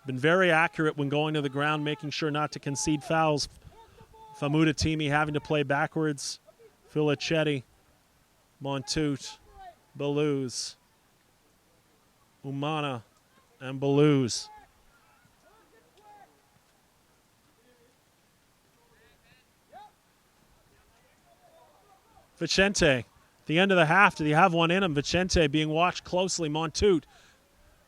Been very accurate when going to the ground, making sure not to concede fouls. Famuda Timi having to play backwards. Filichetti, Montoute, Belouz, Umana, and Belouz. Vicente, the end of the half, did he have one in him? Vicente being watched closely. Montoute,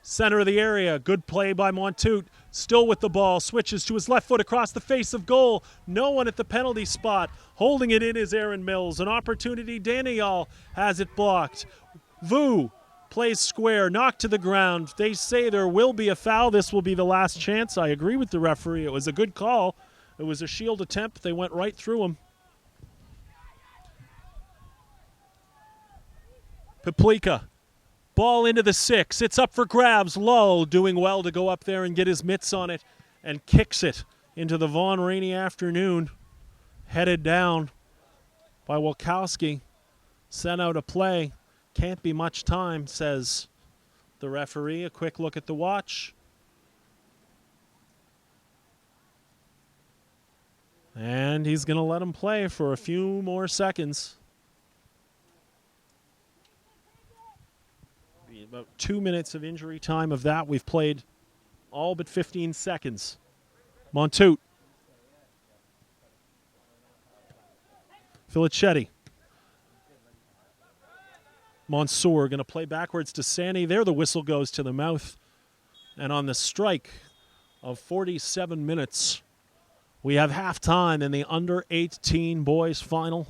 center of the area. Good play by Montoute. Still with the ball. Switches to his left foot across the face of goal. No one at the penalty spot. Holding it in is Aaron Mills. An opportunity. Daniel has it blocked. Vu plays square. Knocked to the ground. They say there will be a foul. This will be the last chance. I agree with the referee. It was a good call. It was a shield attempt. They went right through him. Paplika, ball into the 6. It's up for grabs. Lull doing well to go up there and get his mitts on it and kicks it into the Vaughan rainy afternoon. Headed down by Walkowski. Sent out a play. Can't be much time, says the referee. A quick look at the watch. And he's going to let him play for a few more seconds. About 2 minutes of injury time. Of that, we've played all but 15 seconds. Montoute. Filichetti. Mansour going to play backwards to Sani. There the whistle goes to the mouth. And on the strike of 47 minutes, we have halftime in the under-18 boys final.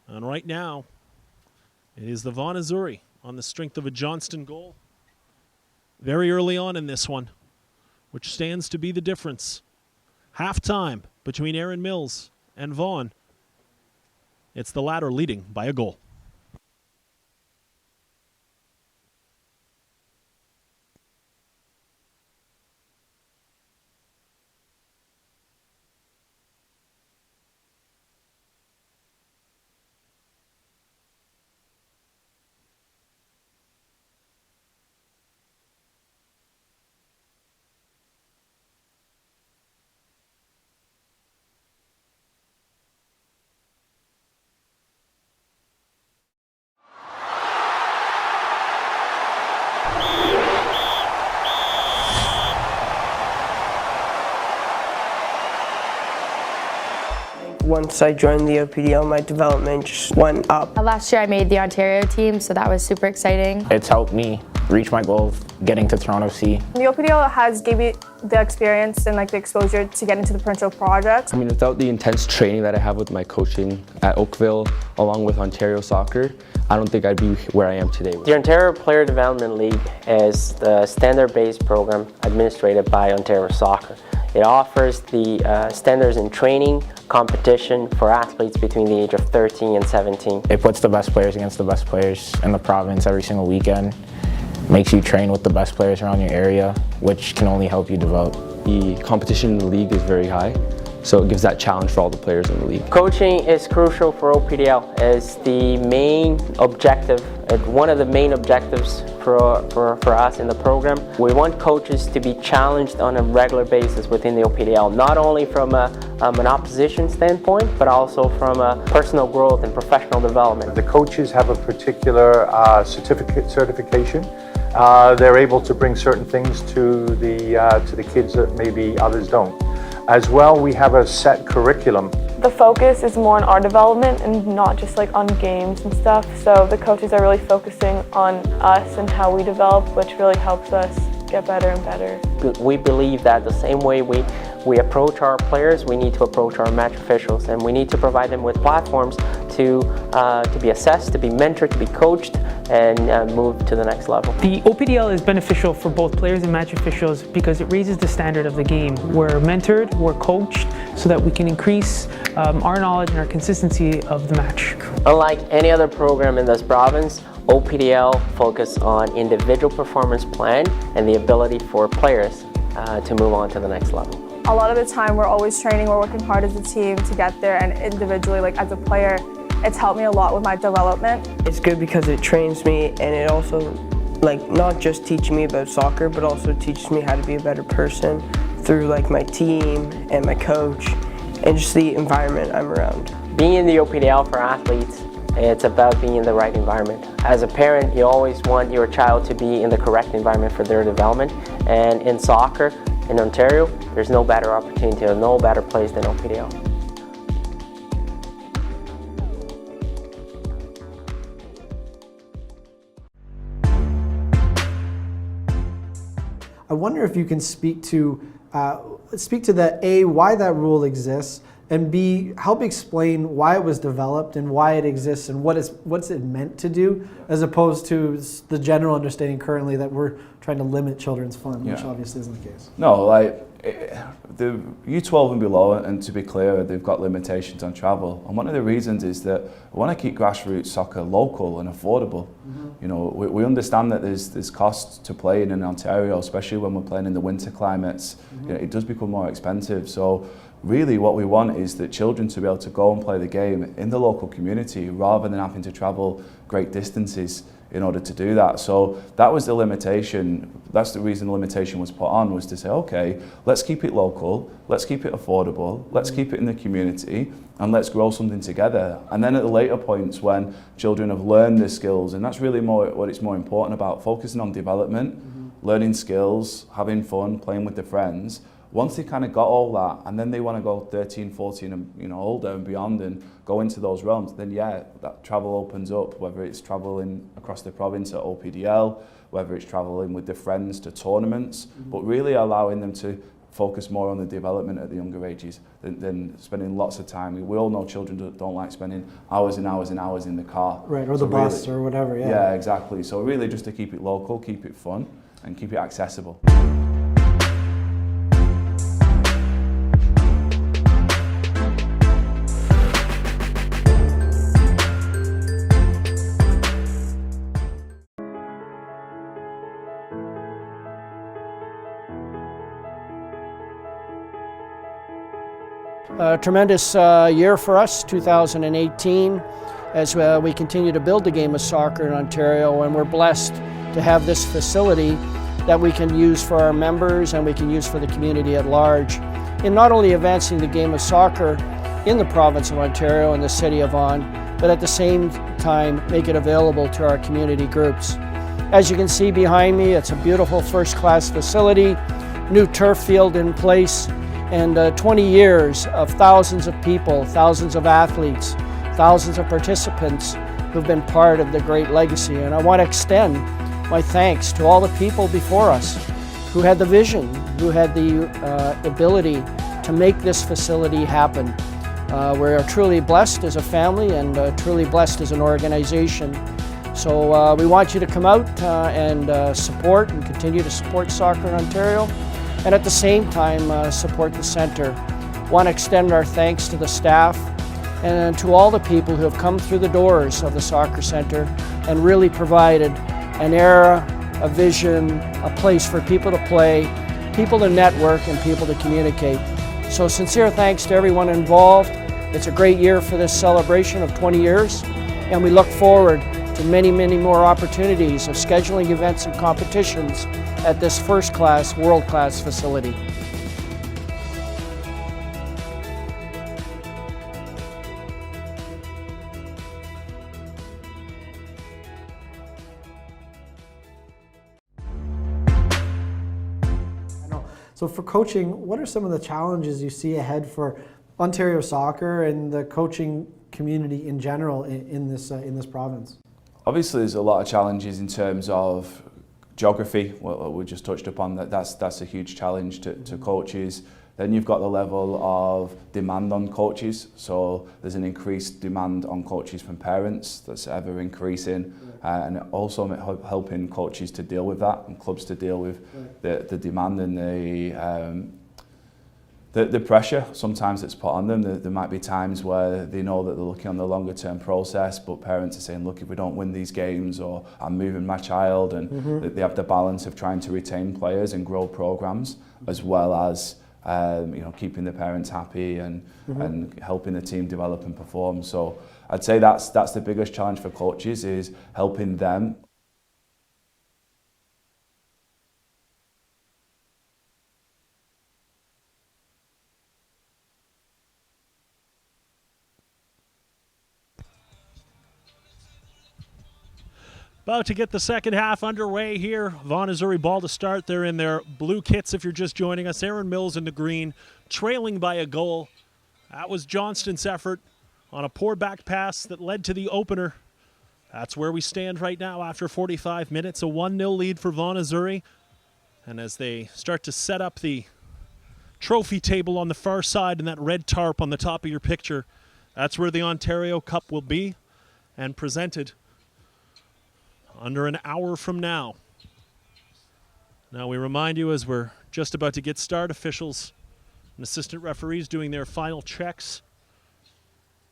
And right now, it is the Vaughan Azzurri on the strength of a Johnston goal very early on in this one, which stands to be the difference. Halftime between Aaron Mills and Vaughan. It's the latter leading by a goal. Once I joined the OPDL, my development just went up. Last year I made the Ontario team, so that was super exciting. It's helped me reach my goal of getting to Toronto C. The OPDL has gave me the experience and the exposure to get into the provincial projects. I mean, without the intense training that I have with my coaching at Oakville, along with Ontario Soccer, I don't think I'd be where I am today. The Ontario Player Development League is the standard-based program administered by Ontario Soccer. It offers the standards in training, competition for athletes between the age of 13 and 17. It puts the best players against the best players in the province every single weekend. Makes you train with the best players around your area, which can only help you develop. The competition in the league is very high, so it gives that challenge for all the players in the league. Coaching is crucial for OPDL. It's the main objective, one of the main objectives for us in the program. We want coaches to be challenged on a regular basis within the OPDL, not only from an opposition standpoint, but also from a personal growth and professional development. The coaches have a particular certification. They're able to bring certain things to the kids that maybe others don't. As well, we have a set curriculum. The focus is more on our development and not just like on games and stuff. So the coaches are really focusing on us and how we develop, which really helps us get better and better. We believe that the same way we approach our players, we need to approach our match officials, and we need to provide them with platforms to be assessed, to be mentored, to be coached, and move to the next level. The OPDL is beneficial for both players and match officials because it raises the standard of the game. We're mentored, we're coached, so that we can increase our knowledge and our consistency of the match. Unlike any other program in this province, OPDL focus on individual performance plan and the ability for players to move on to the next level. A lot of the time we're always training, we're working hard as a team to get there, and individually, like as a player, it's helped me a lot with my development. It's good because it trains me, and it also, not just teaching me about soccer, but also teaches me how to be a better person through my team and my coach and just the environment I'm around. Being in the OPDL for athletes, it's about being in the right environment. As a parent, you always want your child to be in the correct environment for their development, and in soccer, in Ontario, there's no better opportunity or no better place than OPDL. I wonder if you can speak to the A, why that rule exists, and B, help explain why it was developed and why it exists and what's it meant to do, as opposed to the general understanding currently that we're trying to limit children's fun, which obviously isn't the case. No, the U12 and below, and to be clear, they've got limitations on travel. And one of the reasons is that we want to keep grassroots soccer local and affordable. You know, we understand that there's costs to playing in Ontario, especially when we're playing in the winter climates. You know, it does become more expensive. So really what we want is that children to be able to go and play the game in the local community rather than having to travel great distances in order to do that. So that was the limitation. That's the reason the limitation was put on, was to say, okay, let's keep it local, let's keep it affordable, let's keep it in the community, and let's grow something together. And then at the later points when children have learned the skills, and that's really what it's more important about, focusing on development, learning skills, having fun, playing with their friends. Once they kind of got all that, and then they want to go 13, 14 and older and beyond and go into those realms, then that travel opens up, whether it's traveling across the province at OPDL, whether it's traveling with their friends to tournaments, but really allowing them to focus more on the development at the younger ages than spending lots of time. We all know children don't like spending hours and hours and hours in the car. Right, or the bus or whatever, yeah. Yeah, exactly. So really just to keep it local, keep it fun, and keep it accessible. A tremendous year for us, 2018, as we continue to build the game of soccer in Ontario, and we're blessed to have this facility that we can use for our members and we can use for the community at large in not only advancing the game of soccer in the province of Ontario and the city of Vaughan, but at the same time make it available to our community groups. As you can see behind me, it's a beautiful first-class facility, new turf field in place, and 20 years of thousands of people, thousands of athletes, thousands of participants who've been part of the great legacy. And I want to extend my thanks to all the people before us who had the vision, who had the ability to make this facility happen. We're truly blessed as a family and truly blessed as an organization. So we want you to come out and support and continue to support Soccer in Ontario, and at the same time support the centre. Want to extend our thanks to the staff and to all the people who have come through the doors of the Soccer Centre and really provided an era, a vision, a place for people to play, people to network, and people to communicate. So sincere thanks to everyone involved. It's a great year for this celebration of 20 years, and we look forward to many, many more opportunities of scheduling events and competitions at this first-class, world-class facility. So for coaching, what are some of the challenges you see ahead for Ontario Soccer and the coaching community in general in this province? Obviously, there's a lot of challenges in terms of geography. What we just touched upon, that's a huge challenge to coaches. Then you've got the level of demand on coaches. So there's an increased demand on coaches from parents that's ever increasing, and also helping coaches to deal with that and clubs to deal with the demand and the pressure sometimes that's put on them. There might be times where they know that they're looking on the longer term process, but parents are saying, look, if we don't win these games, or I'm moving my child, and they have the balance of trying to retain players and grow programs, as well as keeping the parents happy and helping the team develop and perform. So I'd say that's the biggest challenge for coaches, is helping them. About to get the second half underway here. Vaughan Azzurri ball to start. They're in their blue kits if you're just joining us. Aaron Mills in the green, trailing by a goal. That was Johnston's effort on a poor back pass that led to the opener. That's where we stand right now after 45 minutes. A 1-0 lead for Vaughan Azzurri. And as they start to set up the trophy table on the far side and that red tarp on the top of your picture, that's where the Ontario Cup will be and presented under an hour from now. Now we remind you, as we're just about to get started, officials and assistant referees doing their final checks,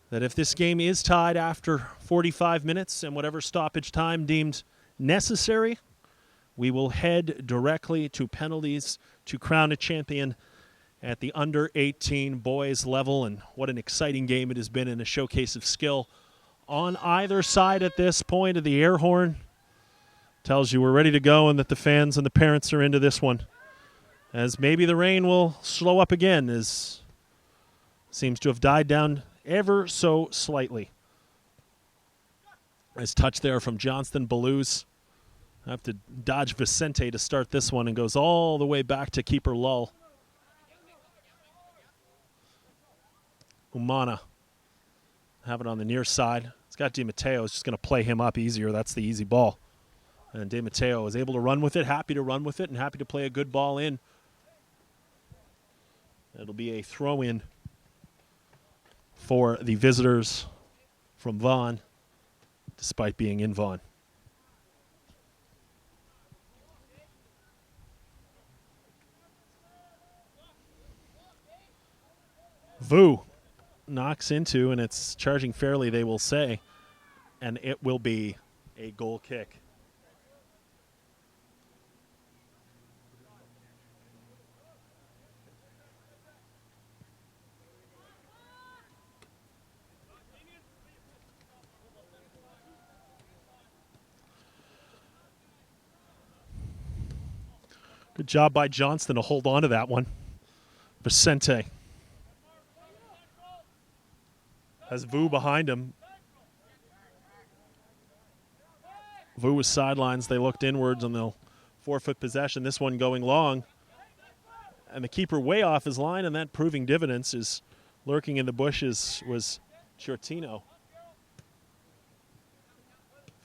that if this game is tied after 45 minutes and whatever stoppage time deemed necessary, we will head directly to penalties to crown a champion at the under-18 boys level. And what an exciting game it has been, and a showcase of skill on either side at this point. Of the air horn tells you we're ready to go and that the fans and the parents are into this one. As maybe the rain will slow up again, as seems to have died down ever so slightly. Nice touch there from Johnston. Belouz have to dodge Vicente to start this one, and goes all the way back to keeper Lull. Umana have it on the near side. It's got Di Matteo. It's just going to play him up easier. That's the easy ball. And Di Matteo is able to run with it, happy to run with it, and happy to play a good ball in. It'll be a throw-in for the visitors from Vaughan, despite being in Vaughan. Vu knocks into, and it's charging fairly, they will say, and it will be a goal kick. Good job by Johnston to hold on to that one. Vicente has Vu behind him. Vu was sidelines. They looked inwards, and they'll forfeit possession. This one going long. And the keeper way off his line, and that proving dividends. Is lurking in the bushes was Ciortino.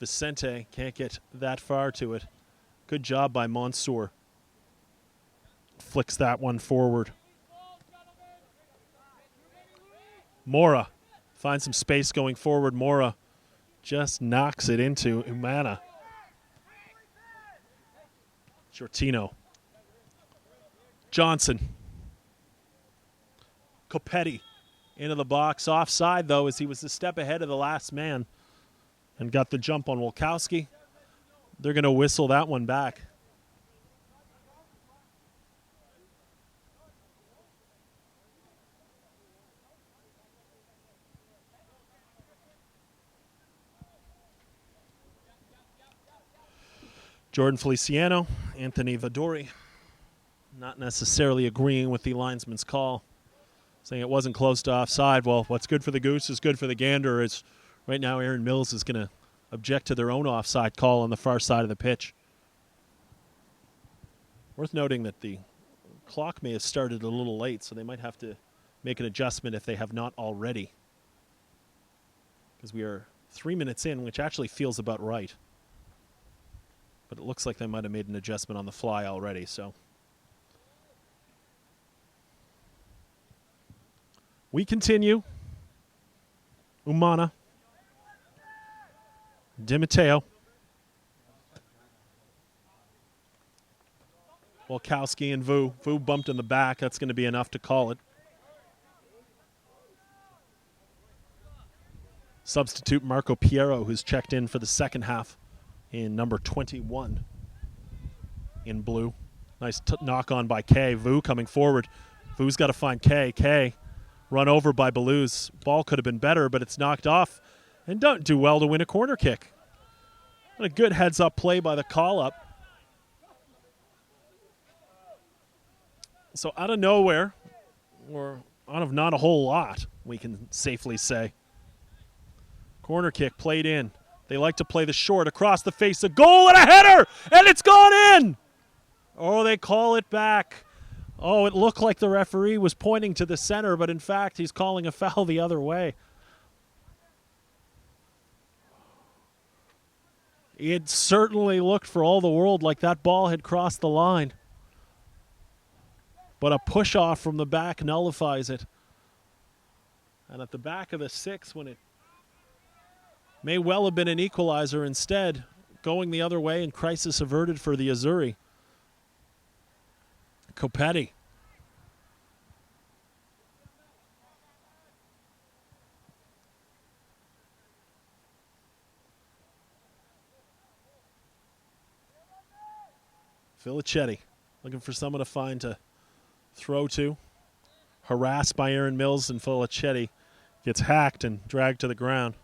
Vicente can't get that far to it. Good job by Mansour. Flicks that one forward. Mora finds some space going forward. Mora just knocks it into Umana. Shortino. Johnson. Copetti into the box. Offside, though, as he was a step ahead of the last man and got the jump on Wolkowski. They're going to whistle that one back. Jordan Feliciano, Anthony Vadori, not necessarily agreeing with the linesman's call, saying it wasn't close to offside. Well, what's good for the goose is good for the gander. Is right now Aaron Mills is going to object to their own offside call on the far side of the pitch. Worth noting that the clock may have started a little late, so they might have to make an adjustment if they have not already, because we are 3 minutes in, which actually feels about right. But it looks like they might have made an adjustment on the fly already, so. We continue. Umana. Di Matteo. Wolkowski and Vu. Vu bumped in the back. That's going to be enough to call it. Substitute Marco Piero, who's checked in for the second half in number 21 in blue. Nice knock on by Kay. Vu coming forward. Vu's got to find Kay. Kay run over by Belouz. Ball could have been better, but it's knocked off. And don't do well to win a corner kick. What a good heads-up play by the call-up. So out of nowhere, or out of not a whole lot, we can safely say. Corner kick played in. They like to play the short across the face. A goal and a header, and it's gone in. Oh, they call it back. Oh, it looked like the referee was pointing to the center, but in fact, he's calling a foul the other way. It certainly looked for all the world like that ball had crossed the line. But a push-off from the back nullifies it. And at the back of the six, when it may well have been an equalizer, instead going the other way and crisis averted for the Azzurri. Copetti. Filichetti looking for someone to find to throw to. Harassed by Aaron Mills, and Filichetti gets hacked and dragged to the ground.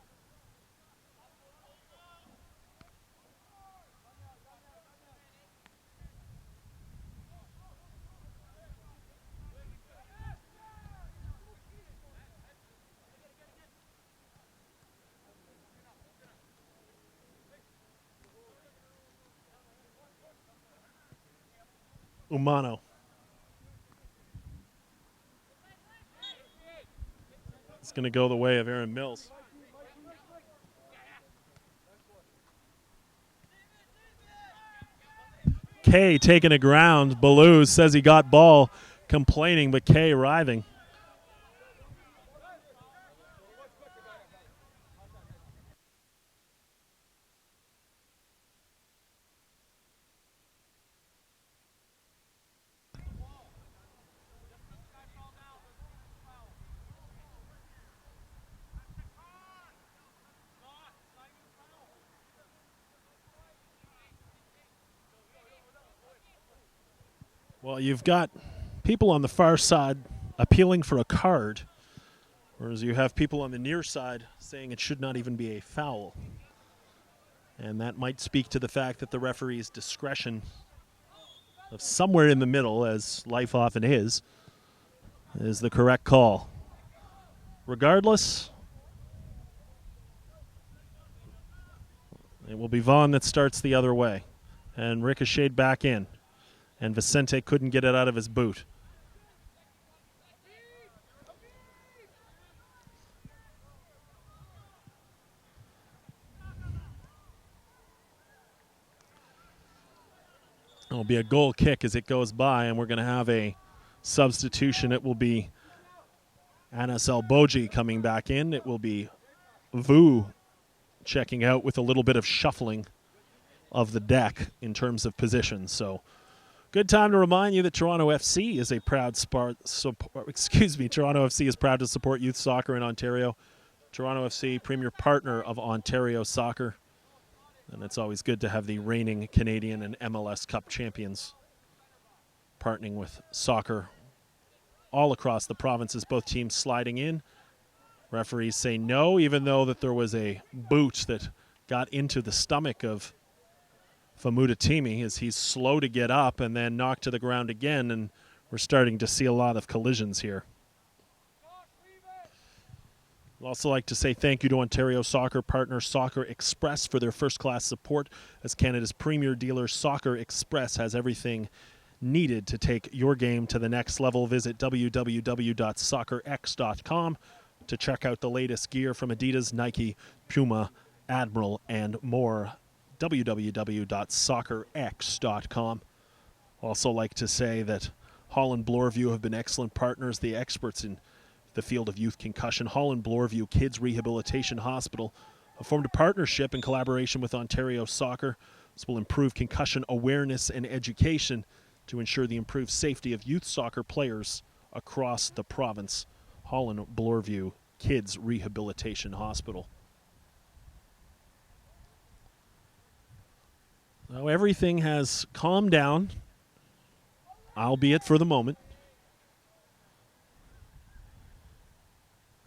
Umano. It's going to go the way of Aaron Mills. Kay taking a ground. Belouz says he got ball, complaining, but Kay writhing. Well, you've got people on the far side appealing for a card, whereas you have people on the near side saying it should not even be a foul. And that might speak to the fact that the referee's discretion of somewhere in the middle, as life often is the correct call. Regardless, it will be Vaughn that starts the other way. And ricocheted back in. And Vicente couldn't get it out of his boot. It'll be a goal kick as it goes by, and we're going to have a substitution. It will be Anas Elboji coming back in. It will be Vu checking out with a little bit of shuffling of the deck in terms of position. So good time to remind you that Toronto FC is a proud Toronto FC is proud to support youth soccer in Ontario. Toronto FC, premier partner of Ontario Soccer. And it's always good to have the reigning Canadian and MLS Cup champions partnering with soccer all across the provinces. Both teams sliding in. Referees say no, even though that there was a boot that got into the stomach of Famouda as he's slow to get up and then knocked to the ground again, and we're starting to see a lot of collisions here. I'd also like to say thank you to Ontario Soccer partner Soccer Express for their first-class support. As Canada's premier dealer, Soccer Express has everything needed to take your game to the next level. Visit www.soccerx.com to check out the latest gear from Adidas, Nike, Puma, Admiral, and more. www.soccerx.com. Also like to say that Holland Bloorview have been excellent partners, the experts in the field of youth concussion. Holland Bloorview Kids Rehabilitation Hospital have formed a partnership in collaboration with Ontario Soccer. This will improve concussion awareness and education to ensure the improved safety of youth soccer players across the province. Holland Bloorview Kids Rehabilitation Hospital. Now everything has calmed down, albeit for the moment.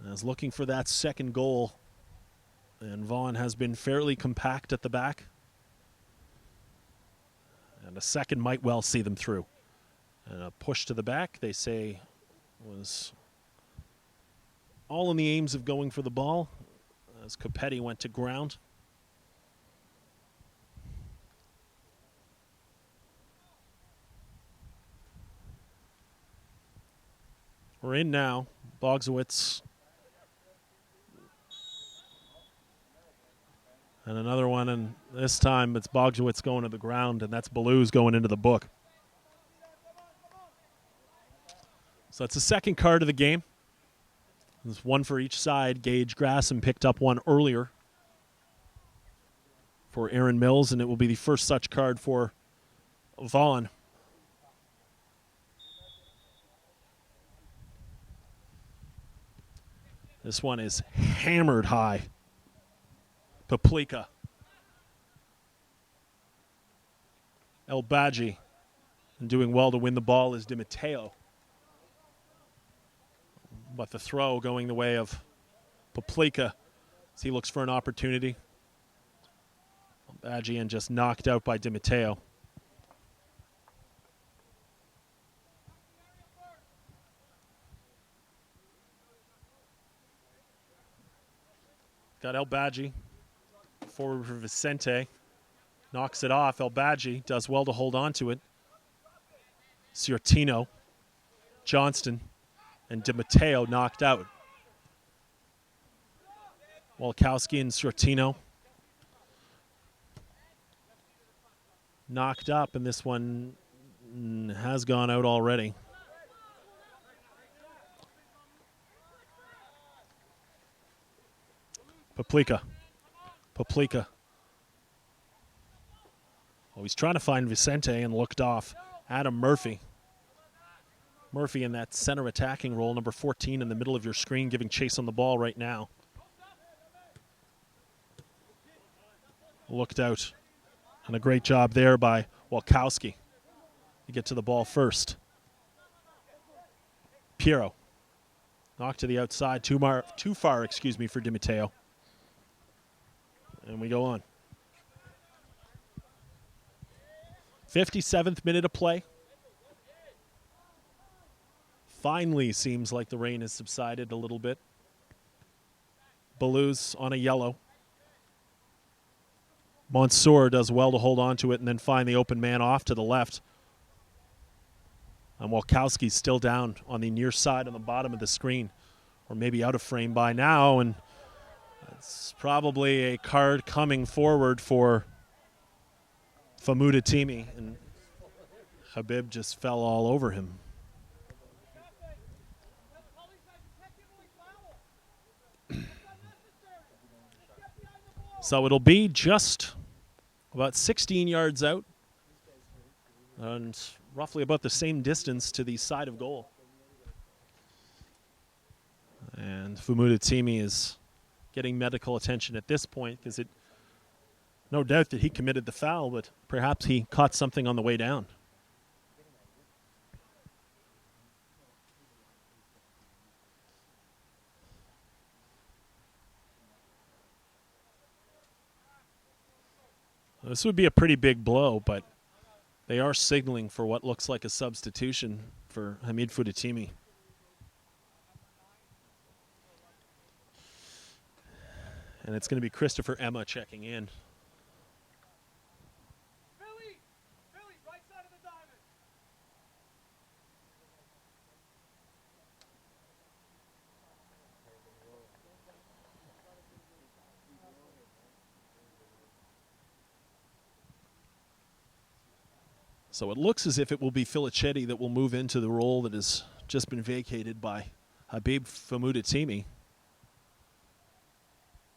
As looking for that second goal, and Vaughan has been fairly compact at the back. And a second might well see them through. And a push to the back, they say, was all in the aims of going for the ball as Copetti went to ground. We're in now. Bogsowitz. And another one, and this time it's Bogsowitz going to the ground, and that's Belouz going into the book. So that's the second card of the game. There's one for each side. Gage Grassam picked up one earlier for Aaron Mills, and it will be the first such card for Vaughan. This one is hammered high. Paplika. El Badji. And doing well to win the ball is Di Matteo. But the throw going the way of Paplika as he looks for an opportunity. El Badji and just knocked out by Di Matteo. Got El Badji. Forward for Vicente. Knocks it off. El Badji does well to hold on to it. Ciortino, Johnston, and Di Matteo knocked out. Walkowski and Ciortino knocked up, and this one has gone out already. Paplika. Oh, he's trying to find Vicente and looked off. Adam Murphy. Murphy in that center attacking role, number 14 in the middle of your screen, giving chase on the ball right now. Looked out. And a great job there by Walkowski to get to the ball first. Piero. Knocked to the outside. Too far, for Di Matteo. And we go on. 57th minute of play. Finally seems like the rain has subsided a little bit. Belouz on a yellow. Mansour does well to hold on to it and then find the open man off to the left. And Walkowski's still down on the near side on the bottom of the screen, or maybe out of frame by now, and it's probably a card coming forward for Famouda. And Habib just fell all over him. So it'll be just about 16 yards out and roughly about the same distance to the side of goal. And Famouda is getting medical attention at this point because it, no doubt that he committed the foul, but perhaps he caught something on the way down. This would be a pretty big blow, but they are signaling for what looks like a substitution for Hamid Fouda-Timi. And it's going to be Christopher Emma checking in. So it looks as if it will be Filichetti that will move into the role that has just been vacated by Habib Famouda-Timi.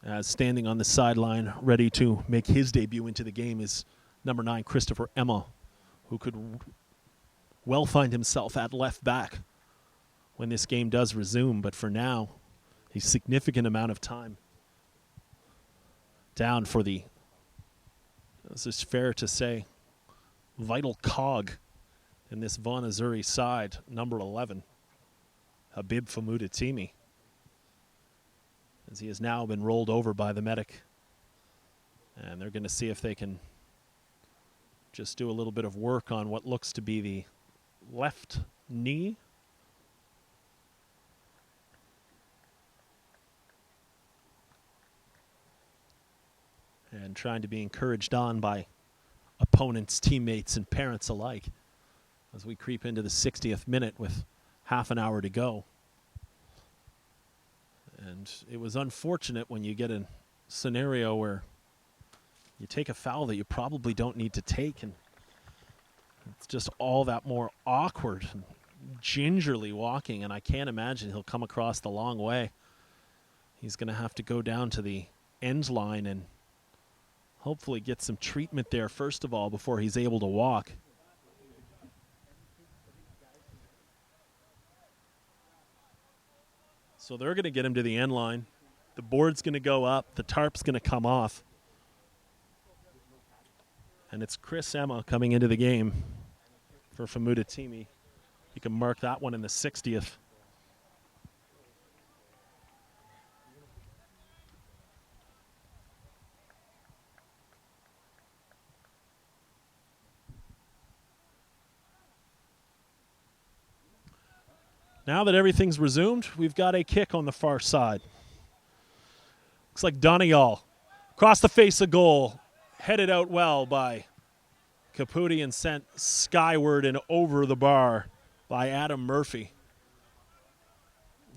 As standing on the sideline, ready to make his debut into the game, is number 9, Christopher Emma, who could well find himself at left back when this game does resume. But for now, a significant amount of time down for the, this is fair to say, vital cog in this Vaughan Azzurri side, number 11, Habib Famouda-Timi, as he has now been rolled over by the medic. And they're going to see if they can just do a little bit of work on what looks to be the left knee. And trying to be encouraged on by opponents, teammates, and parents alike as we creep into the 60th minute with half an hour to go. And it was unfortunate when you get a scenario where you take a foul that you probably don't need to take, and it's just all that more awkward and gingerly walking, and I can't imagine he'll come across the long way. He's going to have to go down to the end line and hopefully get some treatment there first of all before he's able to walk. So they're going to get him to the end line. The board's going to go up. The tarp's going to come off. And it's Chris Emma coming into the game for Famouda-Timi. You can mark that one in the 60th. Now that everything's resumed, we've got a kick on the far side. Looks like Donegal across the face of goal, headed out well by Caputi and sent skyward and over the bar by Adam Murphy,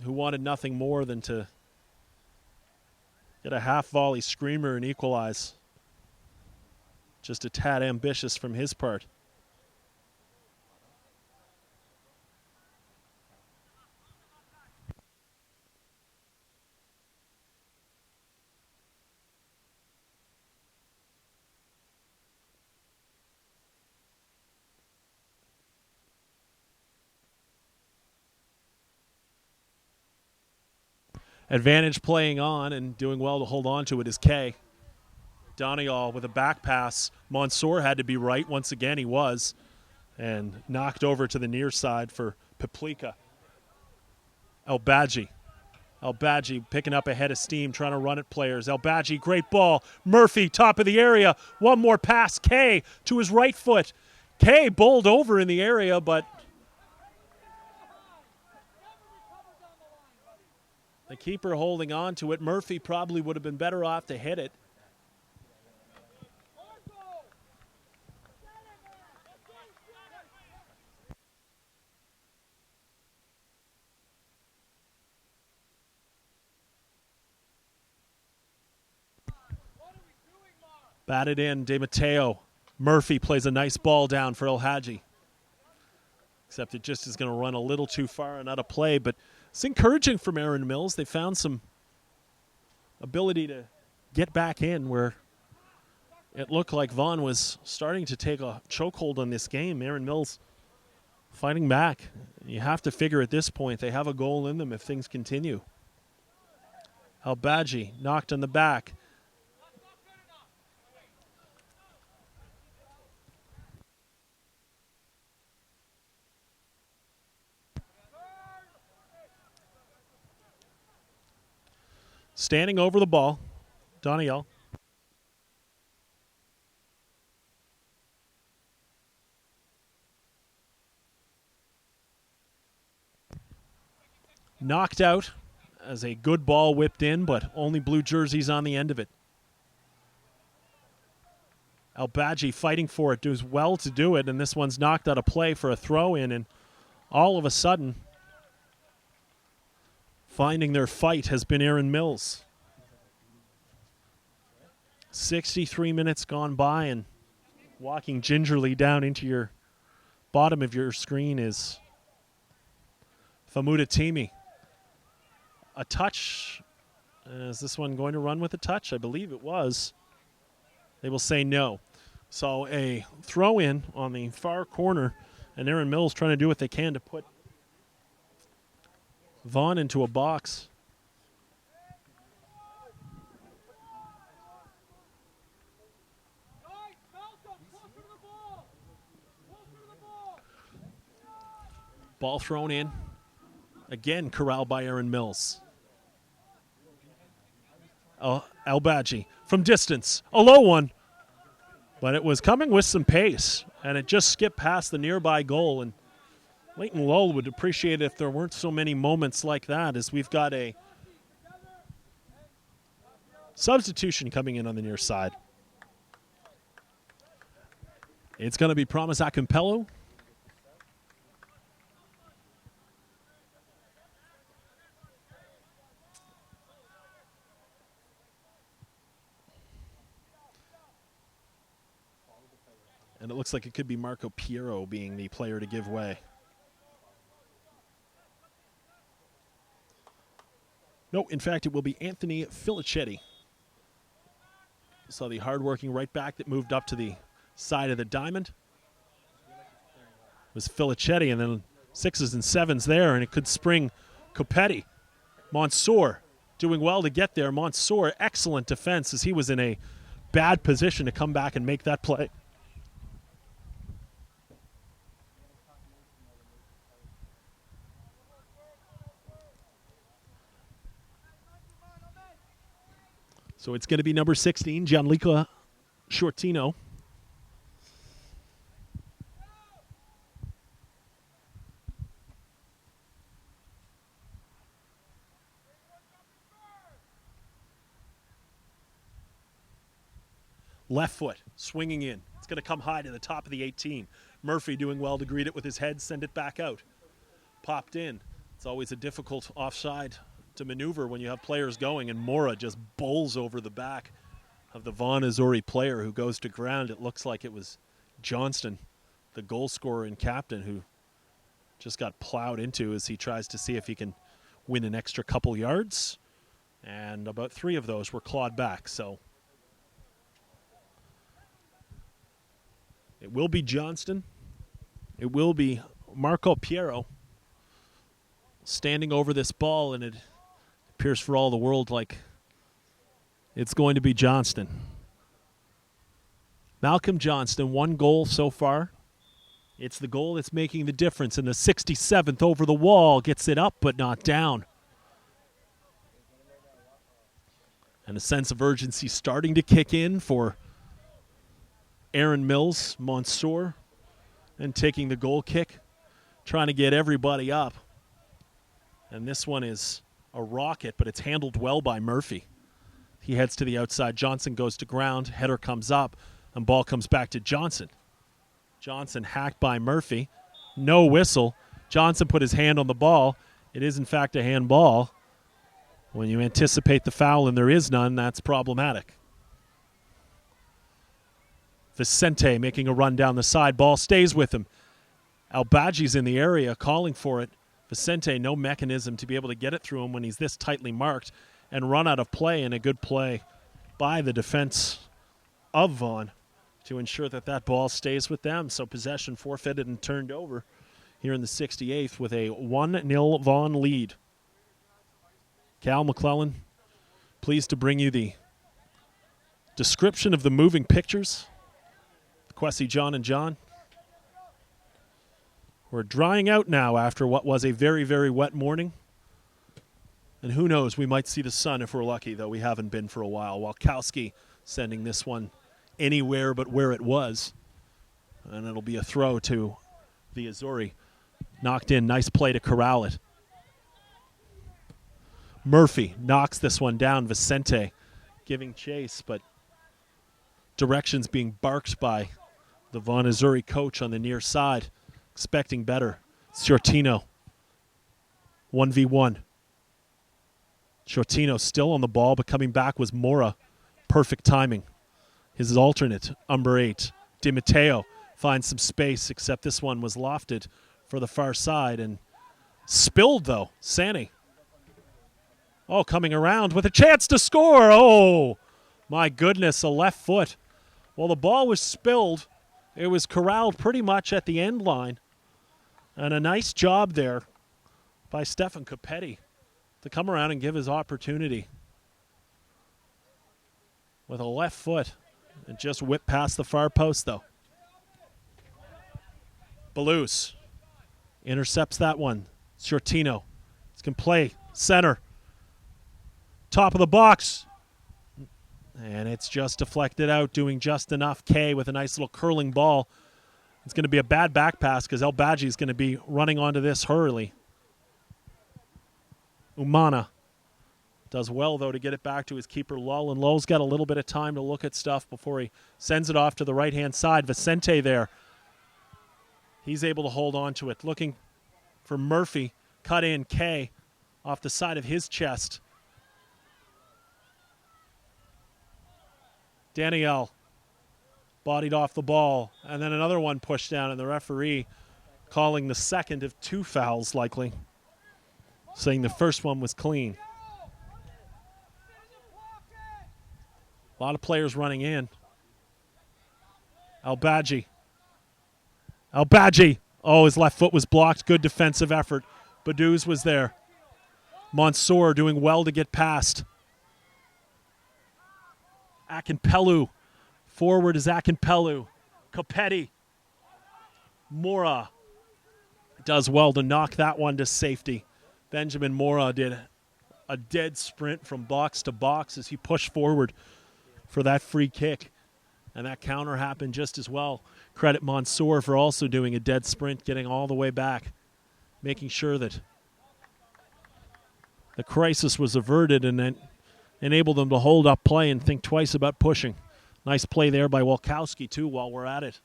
who wanted nothing more than to get a half volley screamer and equalize. Just a tad ambitious from his part. Advantage playing on and doing well to hold on to it is Kay. Donegal with a back pass. Mansour had to be right. Once again, he was. And knocked over to the near side for Peplika. El Badji picking up a head of steam, trying to run at players. El Badji, great ball. Murphy, top of the area. One more pass. Kay to his right foot. Kay bowled over in the area, but the keeper holding on to it. Murphy probably would have been better off to hit it. Batted in, De Matteo. Murphy plays a nice ball down for El Hadji. except it just is going to run a little too far and out of play. But it's encouraging from Erin Mills. They found some ability to get back in where it looked like Vaughan was starting to take a chokehold on this game. Erin Mills fighting back. You have to figure at this point they have a goal in them if things continue. Albaji knocked on the back. Standing over the ball, Doniel. Knocked out as a good ball whipped in, but only blue jerseys on the end of it. Albaji fighting for it, does well to do it, and this one's knocked out of play for a throw in, and all of a sudden, finding their fight has been Erin Mills. 63 minutes gone by, and walking gingerly down into your bottom of your screen is Famuda Timi. A touch. Is this one going to run with a touch? I believe it was. They will say no. So a throw in on the far corner, and Erin Mills trying to do what they can to put Vaughan into a box. Ball thrown in. Again, corralled by Erin Mills. Albaji from distance. A low one. But it was coming with some pace, and it just skipped past the nearby goal. And Leighton Lull would appreciate it if there weren't so many moments like that, as we've got a substitution coming in on the near side. It's going to be Promise Akumpelu. And it looks like it could be Marco Piero being the player to give way. No, in fact, it will be Anthony Filichetti. So the hardworking right back that moved up to the side of the diamond was Filichetti, and then 6s and 7s there, and it could spring Copetti. Mansour doing well to get there. Mansour, excellent defense as he was in a bad position to come back and make that play. So it's going to be number 16, Gianluca Shortino. Left foot, swinging in. It's going to come high to the top of the 18. Murphy doing well to greet it with his head, send it back out. Popped in. It's always a difficult offside to maneuver when you have players going, and Mora just bowls over the back of the Vaughan Azzurri player who goes to ground. It looks like it was Johnston, the goal scorer and captain, who just got plowed into as he tries to see if he can win an extra couple yards, and about 3 of those were clawed back. So it will be Johnston. It will be Marco Piero standing over this ball, and it appears for all the world like it's going to be Johnston. Malcolm Johnston, 1 goal so far. It's the goal that's making the difference, and the 67th over the wall gets it up but not down. And a sense of urgency starting to kick in for Erin Mills, Mansour, and taking the goal kick, trying to get everybody up. And this one is a rocket, but it's handled well by Murphy. He heads to the outside. Johnson goes to ground. Header comes up, and ball comes back to Johnson. Johnson hacked by Murphy. No whistle. Johnson put his hand on the ball. It is, in fact, a handball. When you anticipate the foul and there is none, that's problematic. Vicente making a run down the side. Ball stays with him. Albagi's in the area calling for it. Vicente, no mechanism to be able to get it through him when he's this tightly marked and run out of play, and a good play by the defense of Vaughan to ensure that that ball stays with them. So possession forfeited and turned over here in the 68th with a 1-0 Vaughan lead. Cal McClellan, pleased to bring you the description of the moving pictures. Kwesi John and John. We're drying out now after what was a very, very wet morning. And who knows, we might see the sun if we're lucky, though we haven't been for a while. Walkowski sending this one anywhere but where it was. And it'll be a throw to the Azzurri. Knocked in, nice play to corral it. Murphy knocks this one down. Vicente giving chase, but directions being barked by the Vaughan Azzurri coach on the near side. Expecting better. Shortino. 1v1. Shortino still on the ball, but coming back was Mora. Perfect timing. His alternate, number 8, Di Matteo, finds some space, except this one was lofted for the far side and spilled, though. Sani. Oh, coming around with a chance to score. Oh, my goodness, a left foot. Well, the ball was spilled. It was corralled pretty much at the end line. And a nice job there by Stefan Copetti to come around and give his opportunity with a left foot and just whip past the far post, though. Belus intercepts that one. Shortino. He can play center. Top of the box. And it's just deflected out, doing just enough. Kay with a nice little curling ball. It's going to be a bad back pass because Elbadji is going to be running onto this hurriedly. Umana does well, though, to get it back to his keeper, Lull. And Lull's got a little bit of time to look at stuff before he sends it off to the right-hand side. Vicente there. He's able to hold on to it. Looking for Murphy. Cut in Kay off the side of his chest. Danielle bodied off the ball, and then another one pushed down, and the referee calling the second of 2 fouls, likely, saying the first one was clean. A lot of players running in. Elbadji. Oh, his left foot was blocked. Good defensive effort. Baduz was there. Mansour doing well to get past. Akinpelu. Forward is Akinpelu. Copetti. Mora does well to knock that one to safety. Benjamin Mora did a dead sprint from box to box as he pushed forward for that free kick. And that counter happened just as well. Credit Mansour for also doing a dead sprint, getting all the way back, making sure that the crisis was averted and then enabled them to hold up play and think twice about pushing. Nice play there by Walkowski, too, while we're at it.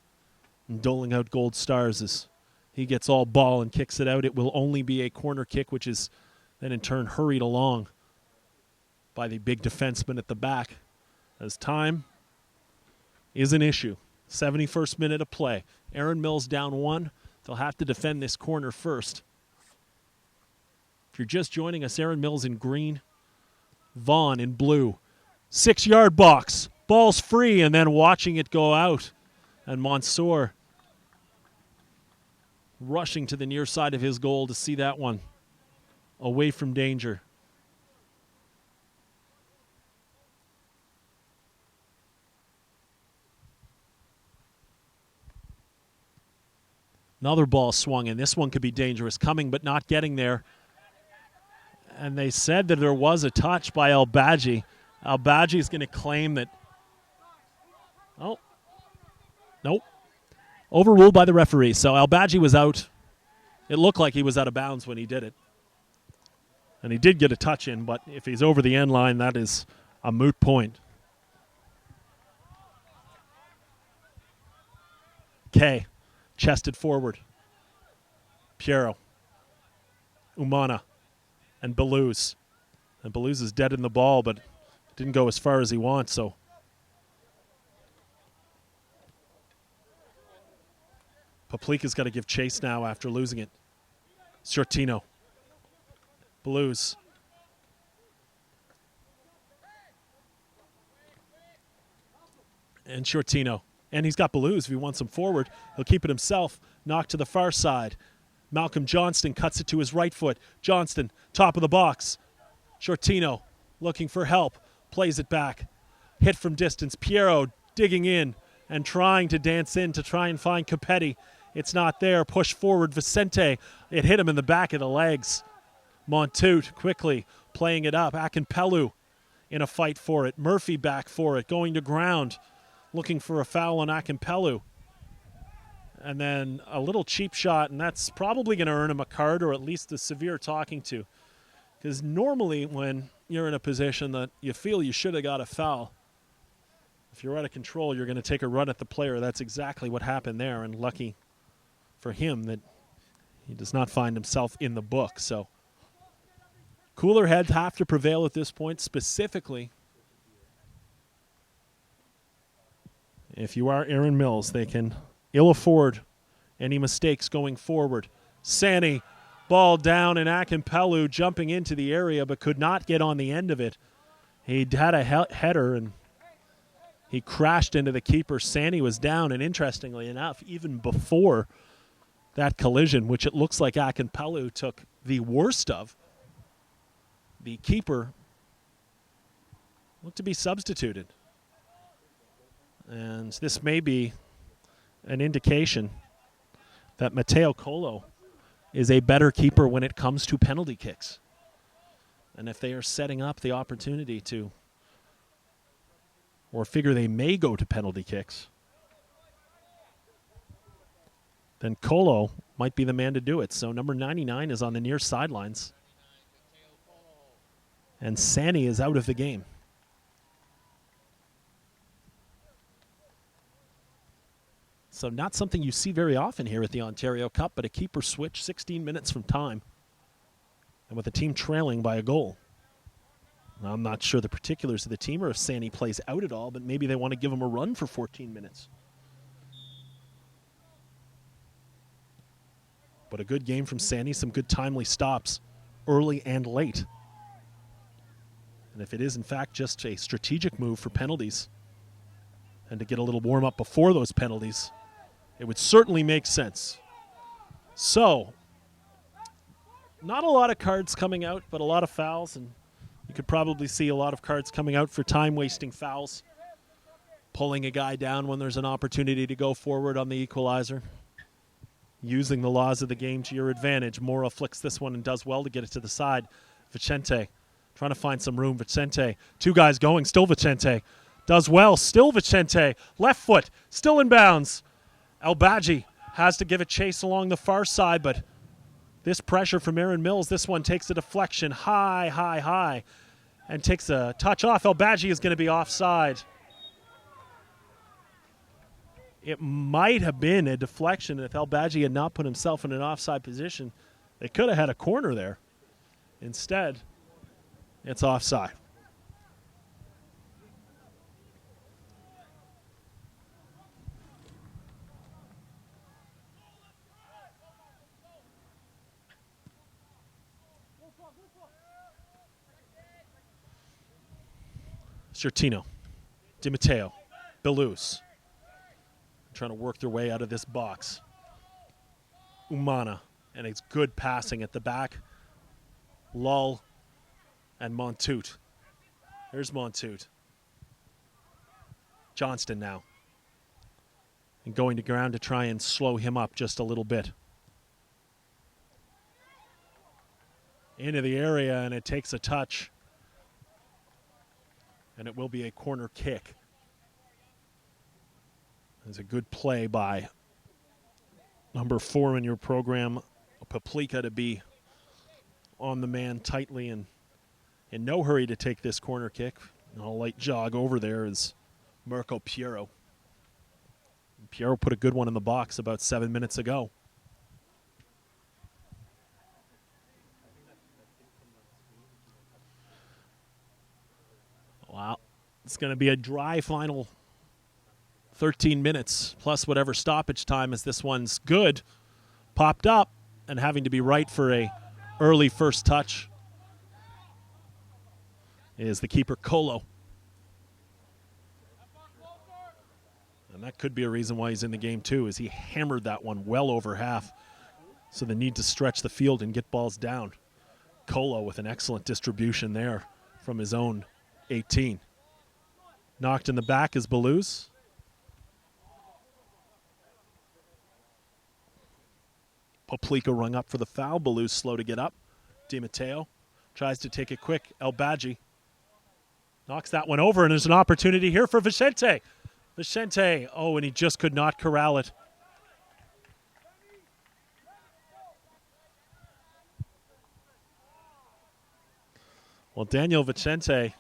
And doling out gold stars as he gets all ball and kicks it out. It will only be a corner kick, which is then in turn hurried along by the big defenseman at the back, as time is an issue. 71st minute of play. Aaron Mills down 1. They'll have to defend this corner first. If you're just joining us, Aaron Mills in green, Vaughan in blue. 6-yard box. Ball's free, and then watching it go out. And Mansour rushing to the near side of his goal to see that one away from danger. Another ball swung in. This one could be dangerous. Coming but not getting there. And they said that there was a touch by Elbadji. Elbadji is going to claim that. Oh. Nope. Overruled by the referee. So Elbadji was out. It looked like he was out of bounds when he did it. And he did get a touch in, but if he's over the end line, that is a moot point. Kay. Chested forward. Piero. Umana. And Belus. And Belus is dead in the ball, but didn't go as far as he wants, so. Paplika's got to give chase now after losing it. Shortino. Blues. And Shortino. And he's got Blues. If he wants him forward, he'll keep it himself. Knock to the far side. Malcolm Johnston cuts it to his right foot. Johnston, top of the box. Shortino looking for help. Plays it back. Hit from distance. Piero digging in and trying to dance in to try and find Capetti. It's not there. Push forward. Vicente. It hit him in the back of the legs. Montoute quickly playing it up. Akinpelu in a fight for it. Murphy back for it. Going to ground. Looking for a foul on Akinpelu. And then a little cheap shot, and that's probably going to earn him a card or at least a severe talking to. Because normally when you're in a position that you feel you should have got a foul, if you're out of control, you're going to take a run at the player. That's exactly what happened there, and lucky for him that he does not find himself in the book. So cooler heads have to prevail at this point, specifically if you are Aaron Mills. They can ill afford any mistakes going forward. Sani, ball down, and Akinpelu jumping into the area but could not get on the end of it. He had a header and he crashed into the keeper. Sani was down, and interestingly enough, even before that collision, which it looks like Akinpelu took the worst of, the keeper looked to be substituted. And this may be an indication that Mateo Colo is a better keeper when it comes to penalty kicks. And if they are setting up the opportunity to, or figure they may go to penalty kicks, then Colo might be the man to do it. So number 99 is on the near sidelines. And Sani is out of the game. So not something you see very often here at the Ontario Cup, but a keeper switch 16 minutes from time. And with the team trailing by a goal. Now, I'm not sure the particulars of the team or if Sani plays out at all, but maybe they want to give him a run for 14 minutes. But a good game from Sani, some good timely stops early and late. And if it is, in fact, just a strategic move for penalties and to get a little warm-up before those penalties, it would certainly make sense. So, not a lot of cards coming out, but a lot of fouls, and you could probably see a lot of cards coming out for time-wasting fouls. Pulling a guy down when there's an opportunity to go forward on the equalizer. Using the laws of the game to your advantage. Mora flicks this one and does well to get it to the side. Vicente trying to find some room. Vicente, two guys going, still Vicente. Does well, still Vicente. Left foot, still in bounds. Elbadji has to give it chase along the far side, but this pressure from Aaron Mills, this one takes a deflection high, high, high, and takes a touch off. Elbadji is going to be offside. It might have been a deflection if Elbadji had not put himself in an offside position. They could have had a corner there. Instead, it's offside. Shortino, Di Matteo, Belus, trying to work their way out of this box. Umana, and it's good passing at the back. Lull and Montoute. Here's Montoute. Johnston now. And going to ground to try and slow him up just a little bit. Into the area, and it takes a touch. And it will be a corner kick. It's a good play by number 4 in your program, Paplika, to be on the man tightly and in no hurry to take this corner kick. And a light jog over there is Marco Piero. Piero put a good one in the box about 7 minutes ago. Wow. It's going to be a dry final 13 minutes plus whatever stoppage time as this one's good. Popped up and having to be right for a early first touch is the keeper, Colo. And that could be a reason why he's in the game too, is he hammered that one well over half. So the need to stretch the field and get balls down. Colo with an excellent distribution there from his own 18. Knocked in the back is Balouz. Poplika rung up for the foul. Balouz slow to get up. Di Matteo tries to take it quick. El Badji knocks that one over, and there's an opportunity here for Vicente. Vicente, oh, and he just could not corral it. Well, Daniel Vicente,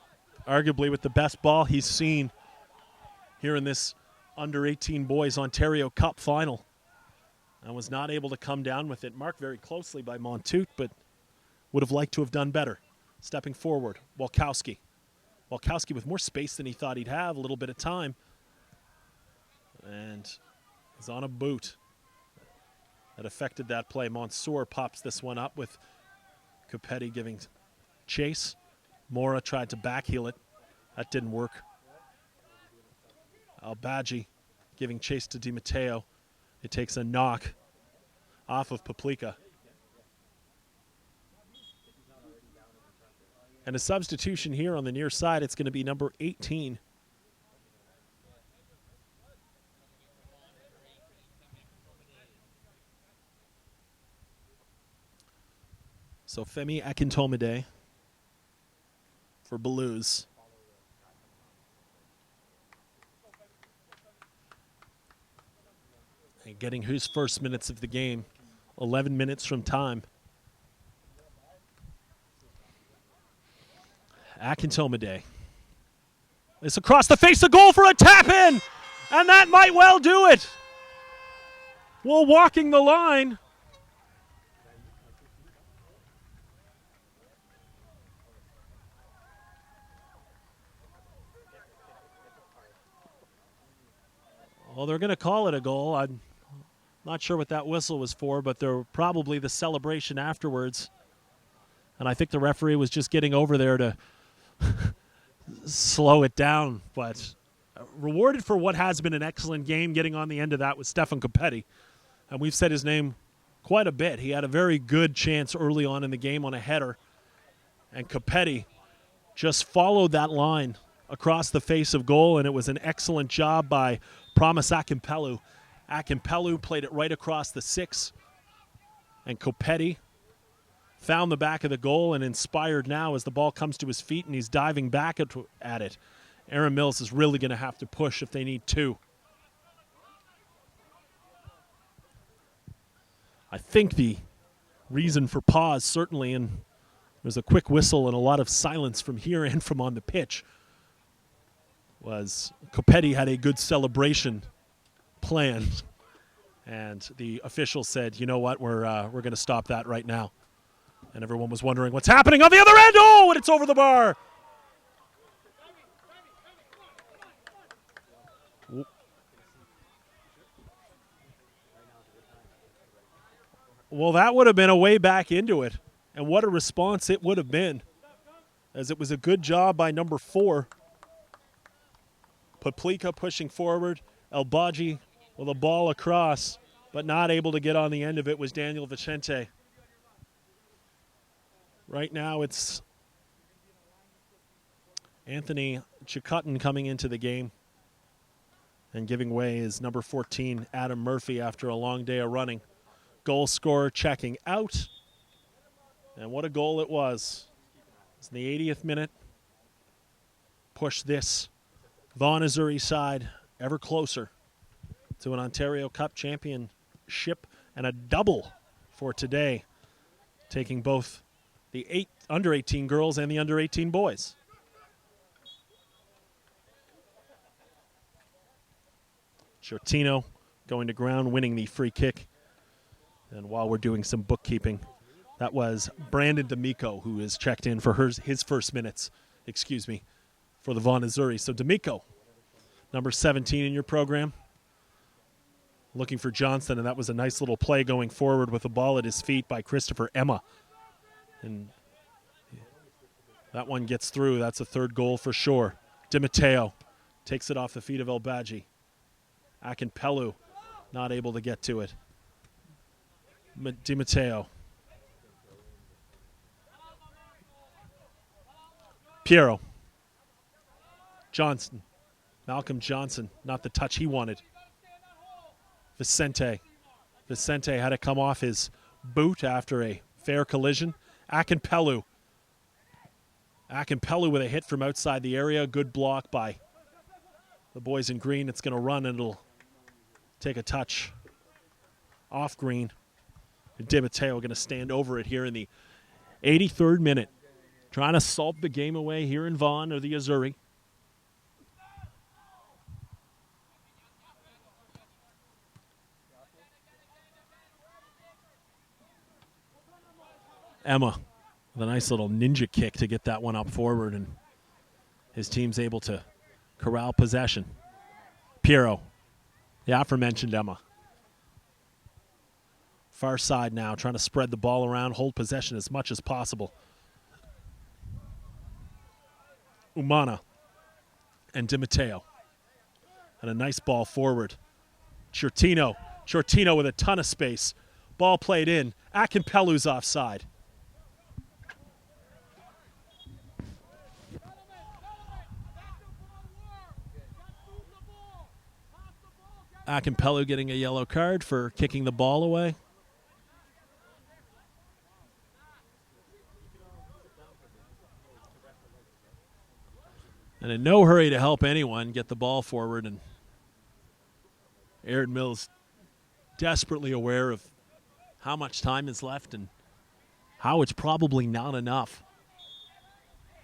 arguably with the best ball he's seen here in this under-18 boys Ontario Cup final, and was not able to come down with it. Marked very closely by Montoute, but would have liked to have done better. Stepping forward, Walkowski. Walkowski with more space than he thought he'd have, a little bit of time. And is on a boot. That affected that play. Mansour pops this one up with Copetti giving chase. Mora tried to backheel it. That didn't work. El Badji giving chase to Di Matteo. It takes a knock off of Poplika. And a substitution here on the near side. It's going to be number 18. So Femi Akintomide for Balouz. And getting his first minutes of the game, 11 minutes from time. Akintomide. It's across the face of goal for a tap-in, and that might well do it. Well, walking the line. Well, they're going to call it a goal. I'm not sure what that whistle was for, but they're probably the celebration afterwards. And I think the referee was just getting over there to slow it down. But rewarded for what has been an excellent game, getting on the end of that was Stefan Copetti. And we've said his name quite a bit. He had a very good chance early on in the game on a header. And Copetti just followed that line across the face of goal, and it was an excellent job by Promise Akimpelu. Akimpelu played it right across the 6, and Copetti found the back of the goal and inspired now as the ball comes to his feet and he's diving back at it. Aaron Mills is really going to have to push if they need to. I think the reason for pause, certainly, and there's a quick whistle and a lot of silence from here and from on the pitch, was Copetti had a good celebration planned, and the official said, you know what, we're going to stop that right now. And everyone was wondering what's happening on the other end. Oh, and it's over the bar. Well, that would have been a way back into it, and what a response it would have been, as it was a good job by number 4. Poplika pushing forward. El Badji with a ball across, but not able to get on the end of it was Daniel Vicente. Right now it's Anthony Chikutin coming into the game, and giving way is number 14, Adam Murphy, after a long day of running. Goal scorer checking out, and what a goal it was. It's in the 80th minute. Push this Vaughan Azzurri side ever closer to an Ontario Cup championship and a double for today, taking both the under-18 girls and the under-18 boys. Shortino going to ground, winning the free kick. And while we're doing some bookkeeping, that was Brandon D'Amico who is checked in for his first minutes, for the Vaughan Azzurri. So D'Amico number 17 in your program. Looking for Johnston, and that was a nice little play going forward with the ball at his feet by Christopher Emma. And that one gets through. That's a third goal for sure. DiMatteo takes it off the feet of Elbadji. Akinpelu not able to get to it. DiMatteo. Piero. Johnston. Malcolm Johnson, not the touch he wanted. Vicente. Vicente had to come off his boot after a fair collision. Akinpelu. Akinpelu with a hit from outside the area. Good block by the boys in green. It's going to run and it'll take a touch off green. And DiMatteo going to stand over it here in the 83rd minute. Trying to salt the game away here in Vaughan or the Azzurri. Emma with a nice little ninja kick to get that one up forward, and his team's able to corral possession. Piero, the aforementioned Emma. Far side now, trying to spread the ball around, hold possession as much as possible. Umana and DiMatteo. And a nice ball forward. Ciortino with a ton of space. Ball played in. Akinpelu's offside. Akinpelu getting a yellow card for kicking the ball away. And in no hurry to help anyone get the ball forward. And Aaron Mills desperately aware of how much time is left and how it's probably not enough.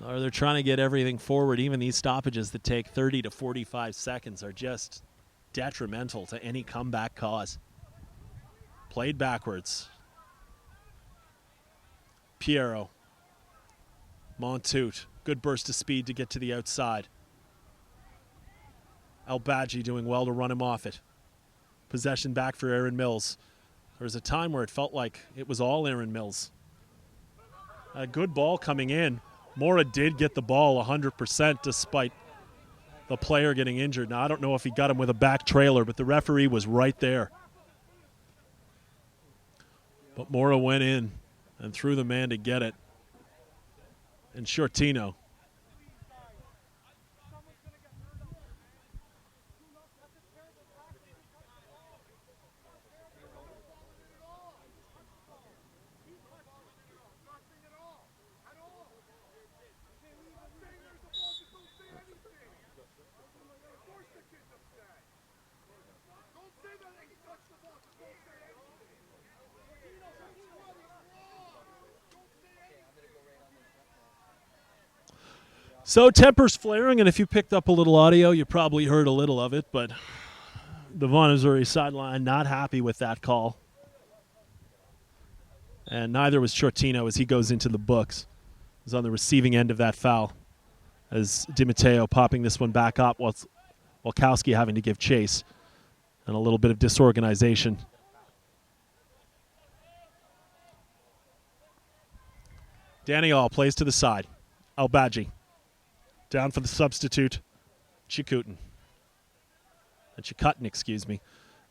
Or they're trying to get everything forward. Even these stoppages that take 30 to 45 seconds are just detrimental to any comeback cause. Played backwards. Piero. Montoute. Good burst of speed to get to the outside. Elbadji doing well to run him off it. Possession back for Aaron Mills. There was a time where it felt like it was all Aaron Mills. A good ball coming in. Mora did get the ball 100% despite the player getting injured. Now, I don't know if he got him with a back trailer, but the referee was right there. But Mora went in and threw the man to get it. And Ciortino. So tempers flaring, and if you picked up a little audio, you probably heard a little of it, but the Vaughan Azzurri sideline not happy with that call. And neither was Ciortino as he goes into the books. He's on the receiving end of that foul as DiMatteo popping this one back up while Walkowski having to give chase. And a little bit of disorganization. Daniel plays to the side. Elbadji. Down for the substitute, Chikutin. Excuse me.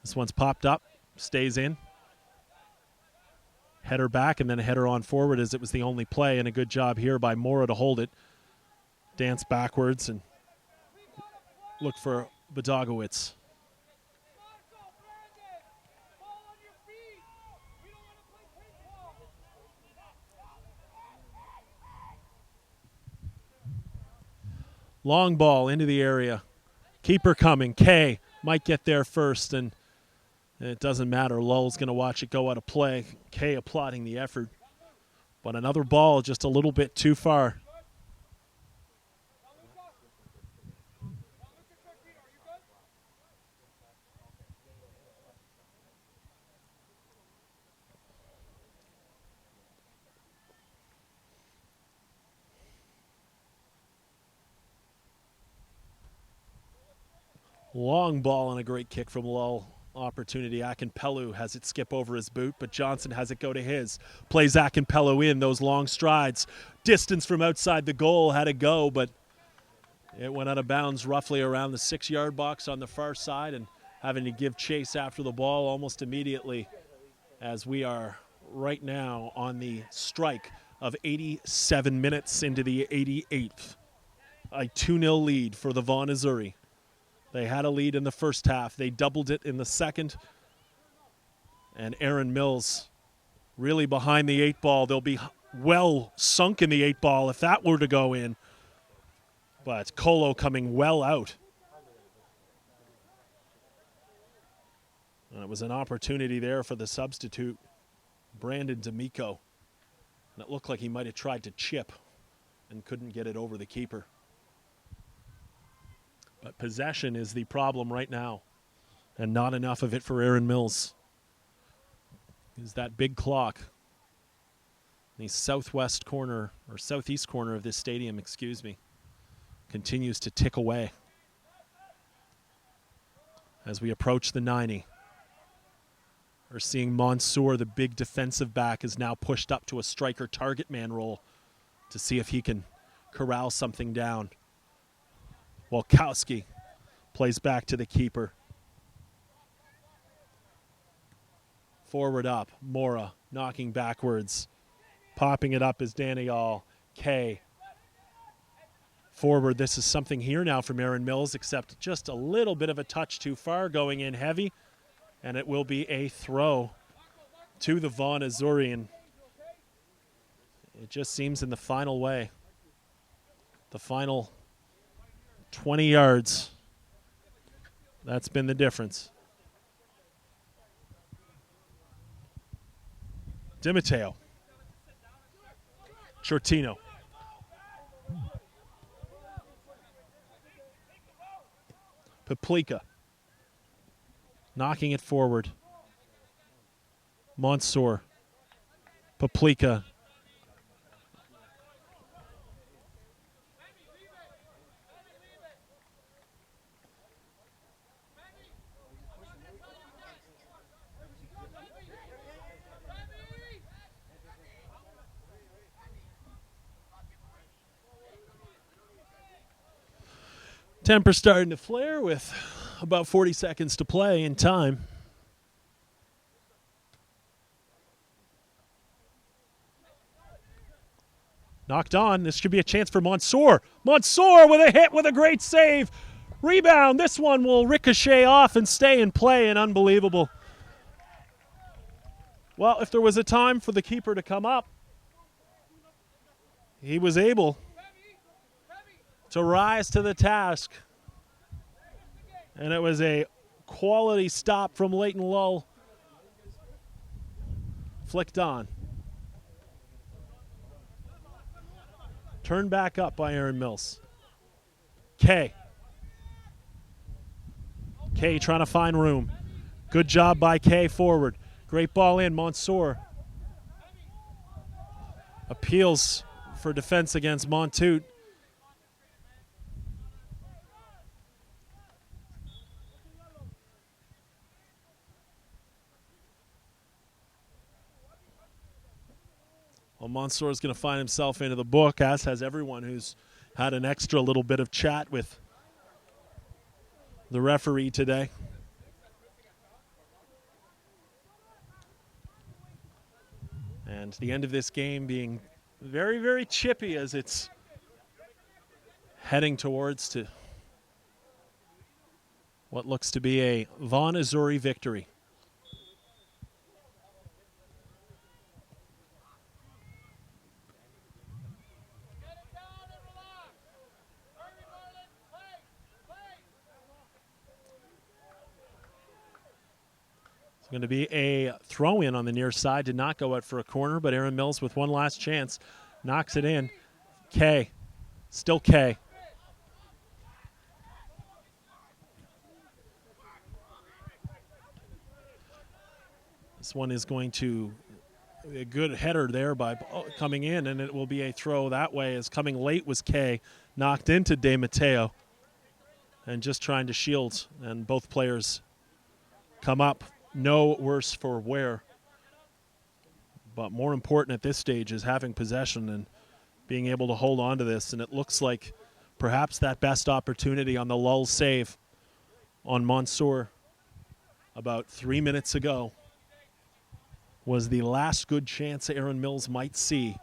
This one's popped up, stays in. Header back and then a header on forward as it was the only play, and a good job here by Mora to hold it. Dance backwards and look for Badagowicz. Long ball into the area. Keeper coming. Kay might get there first, and it doesn't matter. Lull's going to watch it go out of play. Kay applauding the effort. But another ball just a little bit too far. Long ball and a great kick from Lull. Opportunity. Akinpelu has it skip over his boot, but Johnson has it go to his. Plays Akinpelu in, those long strides. Distance from outside the goal, had to go, but it went out of bounds roughly around the 6-yard box on the far side, and having to give chase after the ball almost immediately, as we are right now on the strike of 87 minutes into the 88th. A 2-0 lead for the Vaughan Azzurri. They had a lead in the first half. They doubled it in the second. And Aaron Mills really behind the 8 ball. They'll be well sunk in the 8 ball if that were to go in. But Colo coming well out. And it was an opportunity there for the substitute, Brandon D'Amico. And it looked like he might have tried to chip and couldn't get it over the keeper. But possession is the problem right now, and not enough of it for Aaron Mills. Is that big clock, the southwest corner, or southeast corner of this stadium, excuse me, continues to tick away as we approach the 90. We're seeing Mansour, the big defensive back, is now pushed up to a striker target man role to see if he can corral something down. Walkowski plays back to the keeper. Forward up, Mora knocking backwards. Popping it up is Daniel K. Forward, this is something here now from Aaron Mills, except just a little bit of a touch too far, going in heavy. And it will be a throw to the Vaughan Azzurri. And it just seems in the final way. The final 20 yards. That's been the difference. DiMatteo. Shortino. Paplika. Knocking it forward. Mansour. Paplika. Temper starting to flare with about 40 seconds to play in time. Knocked on. This should be a chance for Mansour. Mansour with a hit with a great save. Rebound. This one will ricochet off and stay in play, and unbelievable. Well, if there was a time for the keeper to come up, he was able to rise to the task. And it was a quality stop from Leighton Lull. Flicked on. Turned back up by Aaron Mills. K trying to find room. Good job by K forward. Great ball in. Mansour appeals for defense against Montoute. Well, Mansour is going to find himself into the book, as has everyone who's had an extra little bit of chat with the referee today. And the end of this game being very, very chippy as it's heading towards to what looks to be a Vaughan Azzurri victory. Going to be a throw-in on the near side. Did not go out for a corner, but Aaron Mills with one last chance knocks it in. K. Still K. This one is going to a good header there by coming in, and it will be a throw that way, as coming late was K. Knocked into DiMatteo. and just trying to shield, and both players come up no worse for wear. But more important at this stage is having possession and being able to hold on to this, and it looks like perhaps that best opportunity on the lull save on Mansour about 3 minutes ago was the last good chance Aaron Mills might see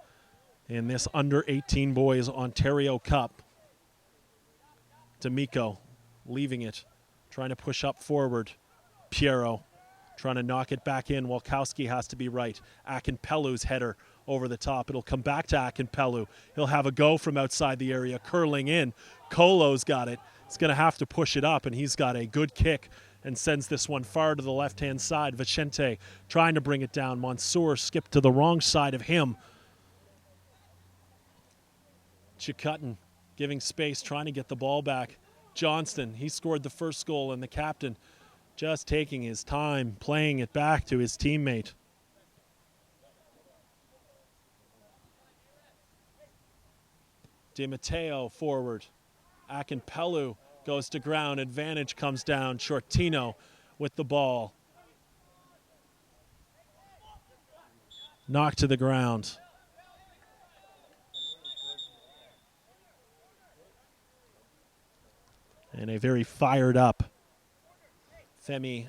in this under-18 boys Ontario Cup. D'Amico leaving it, trying to push up forward. Piero trying to knock it back in. Walkowski has to be right. Akinpelu's header over the top. It'll come back to Akinpelu. He'll have a go from outside the area, curling in. Colo's got it. He's going to have to push it up, and he's got a good kick and sends this one far to the left-hand side. Vicente trying to bring it down. Mansour skipped to the wrong side of him. Chikutin giving space, trying to get the ball back. Johnston, he scored the first goal, and the captain just taking his time, playing it back to his teammate. Di Matteo forward. Akinpelu goes to ground. Advantage comes down. Shortino with the ball. Knocked to the ground. And a very fired up Femi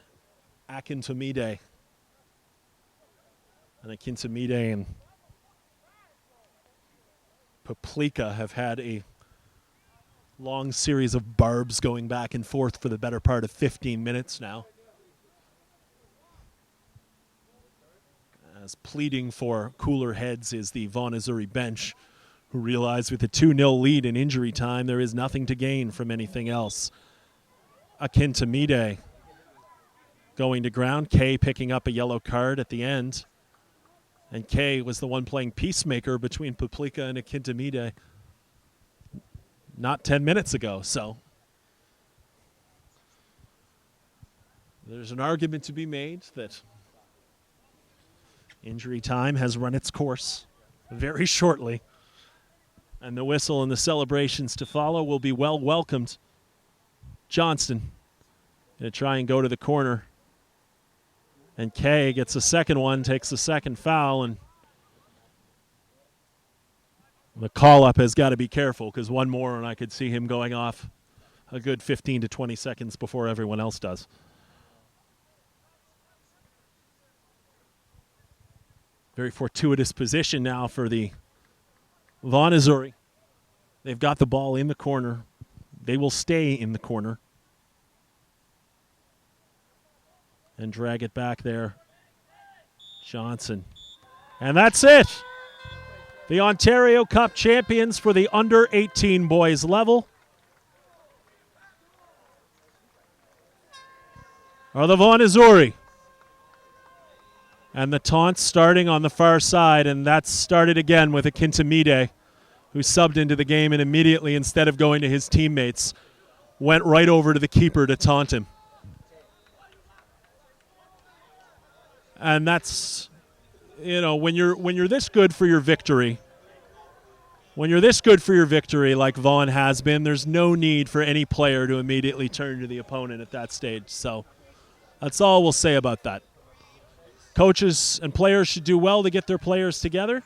Akintomide. And Akintomide and Paplika have had a long series of barbs going back and forth for the better part of 15 minutes now. As pleading for cooler heads is the Vaughan Azzurri bench, who realize with a 2-0 lead in injury time, there is nothing to gain from anything else. Akintomide going to ground. Kay picking up a yellow card at the end. And Kay was the one playing peacemaker between Paplika and Akintomide not 10 minutes ago. So there's an argument to be made that injury time has run its course very shortly. And the whistle and the celebrations to follow will be well welcomed. Johnston going to try and go to the corner. And Kay gets a second one, takes the second foul, and the call-up has got to be careful because one more and I could see him going off a good 15 to 20 seconds before everyone else does. Very fortuitous position now for the Vaughan Azzurri. They've got the ball in the corner. They will stay in the corner. And drag it back there. Johnson. And that's it. The Ontario Cup champions for the under-18 boys level are the Vaughan Azzurri. And the taunt starting on the far side, and that's started again with Akintomide, who subbed into the game and immediately, instead of going to his teammates, went right over to the keeper to taunt him. And that's, you know, when you're this good for your victory, like Vaughan has been, there's no need for any player to immediately turn to the opponent at that stage. So that's all we'll say about that. Coaches and players should do well to get their players together.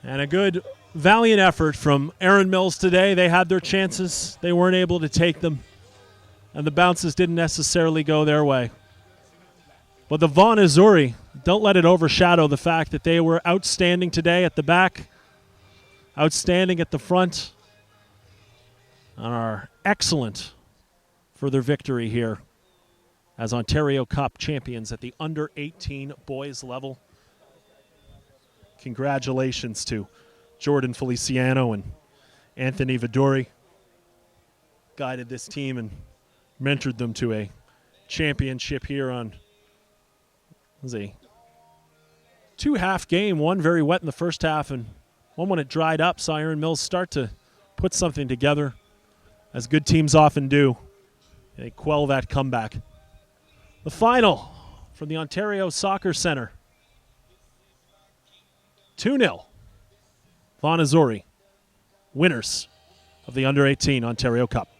And a good, valiant effort from Aaron Mills today. They had their chances. They weren't able to take them. And the bounces didn't necessarily go their way. But the Vaughan Azzurri, don't let it overshadow the fact that they were outstanding today at the back, outstanding at the front, and are excellent for their victory here as Ontario Cup champions at the under-18 boys level. Congratulations to Jordan Feliciano and Anthony Vidori. Guided this team and mentored them to a championship here on, was a 2-half game, one very wet in the first half and one when it dried up, saw Aaron Mills start to put something together, as good teams often do. They quell that comeback. The final from the Ontario Soccer Centre. 2-0. Vaughan Azzurri. Winners of the Under-18 Ontario Cup.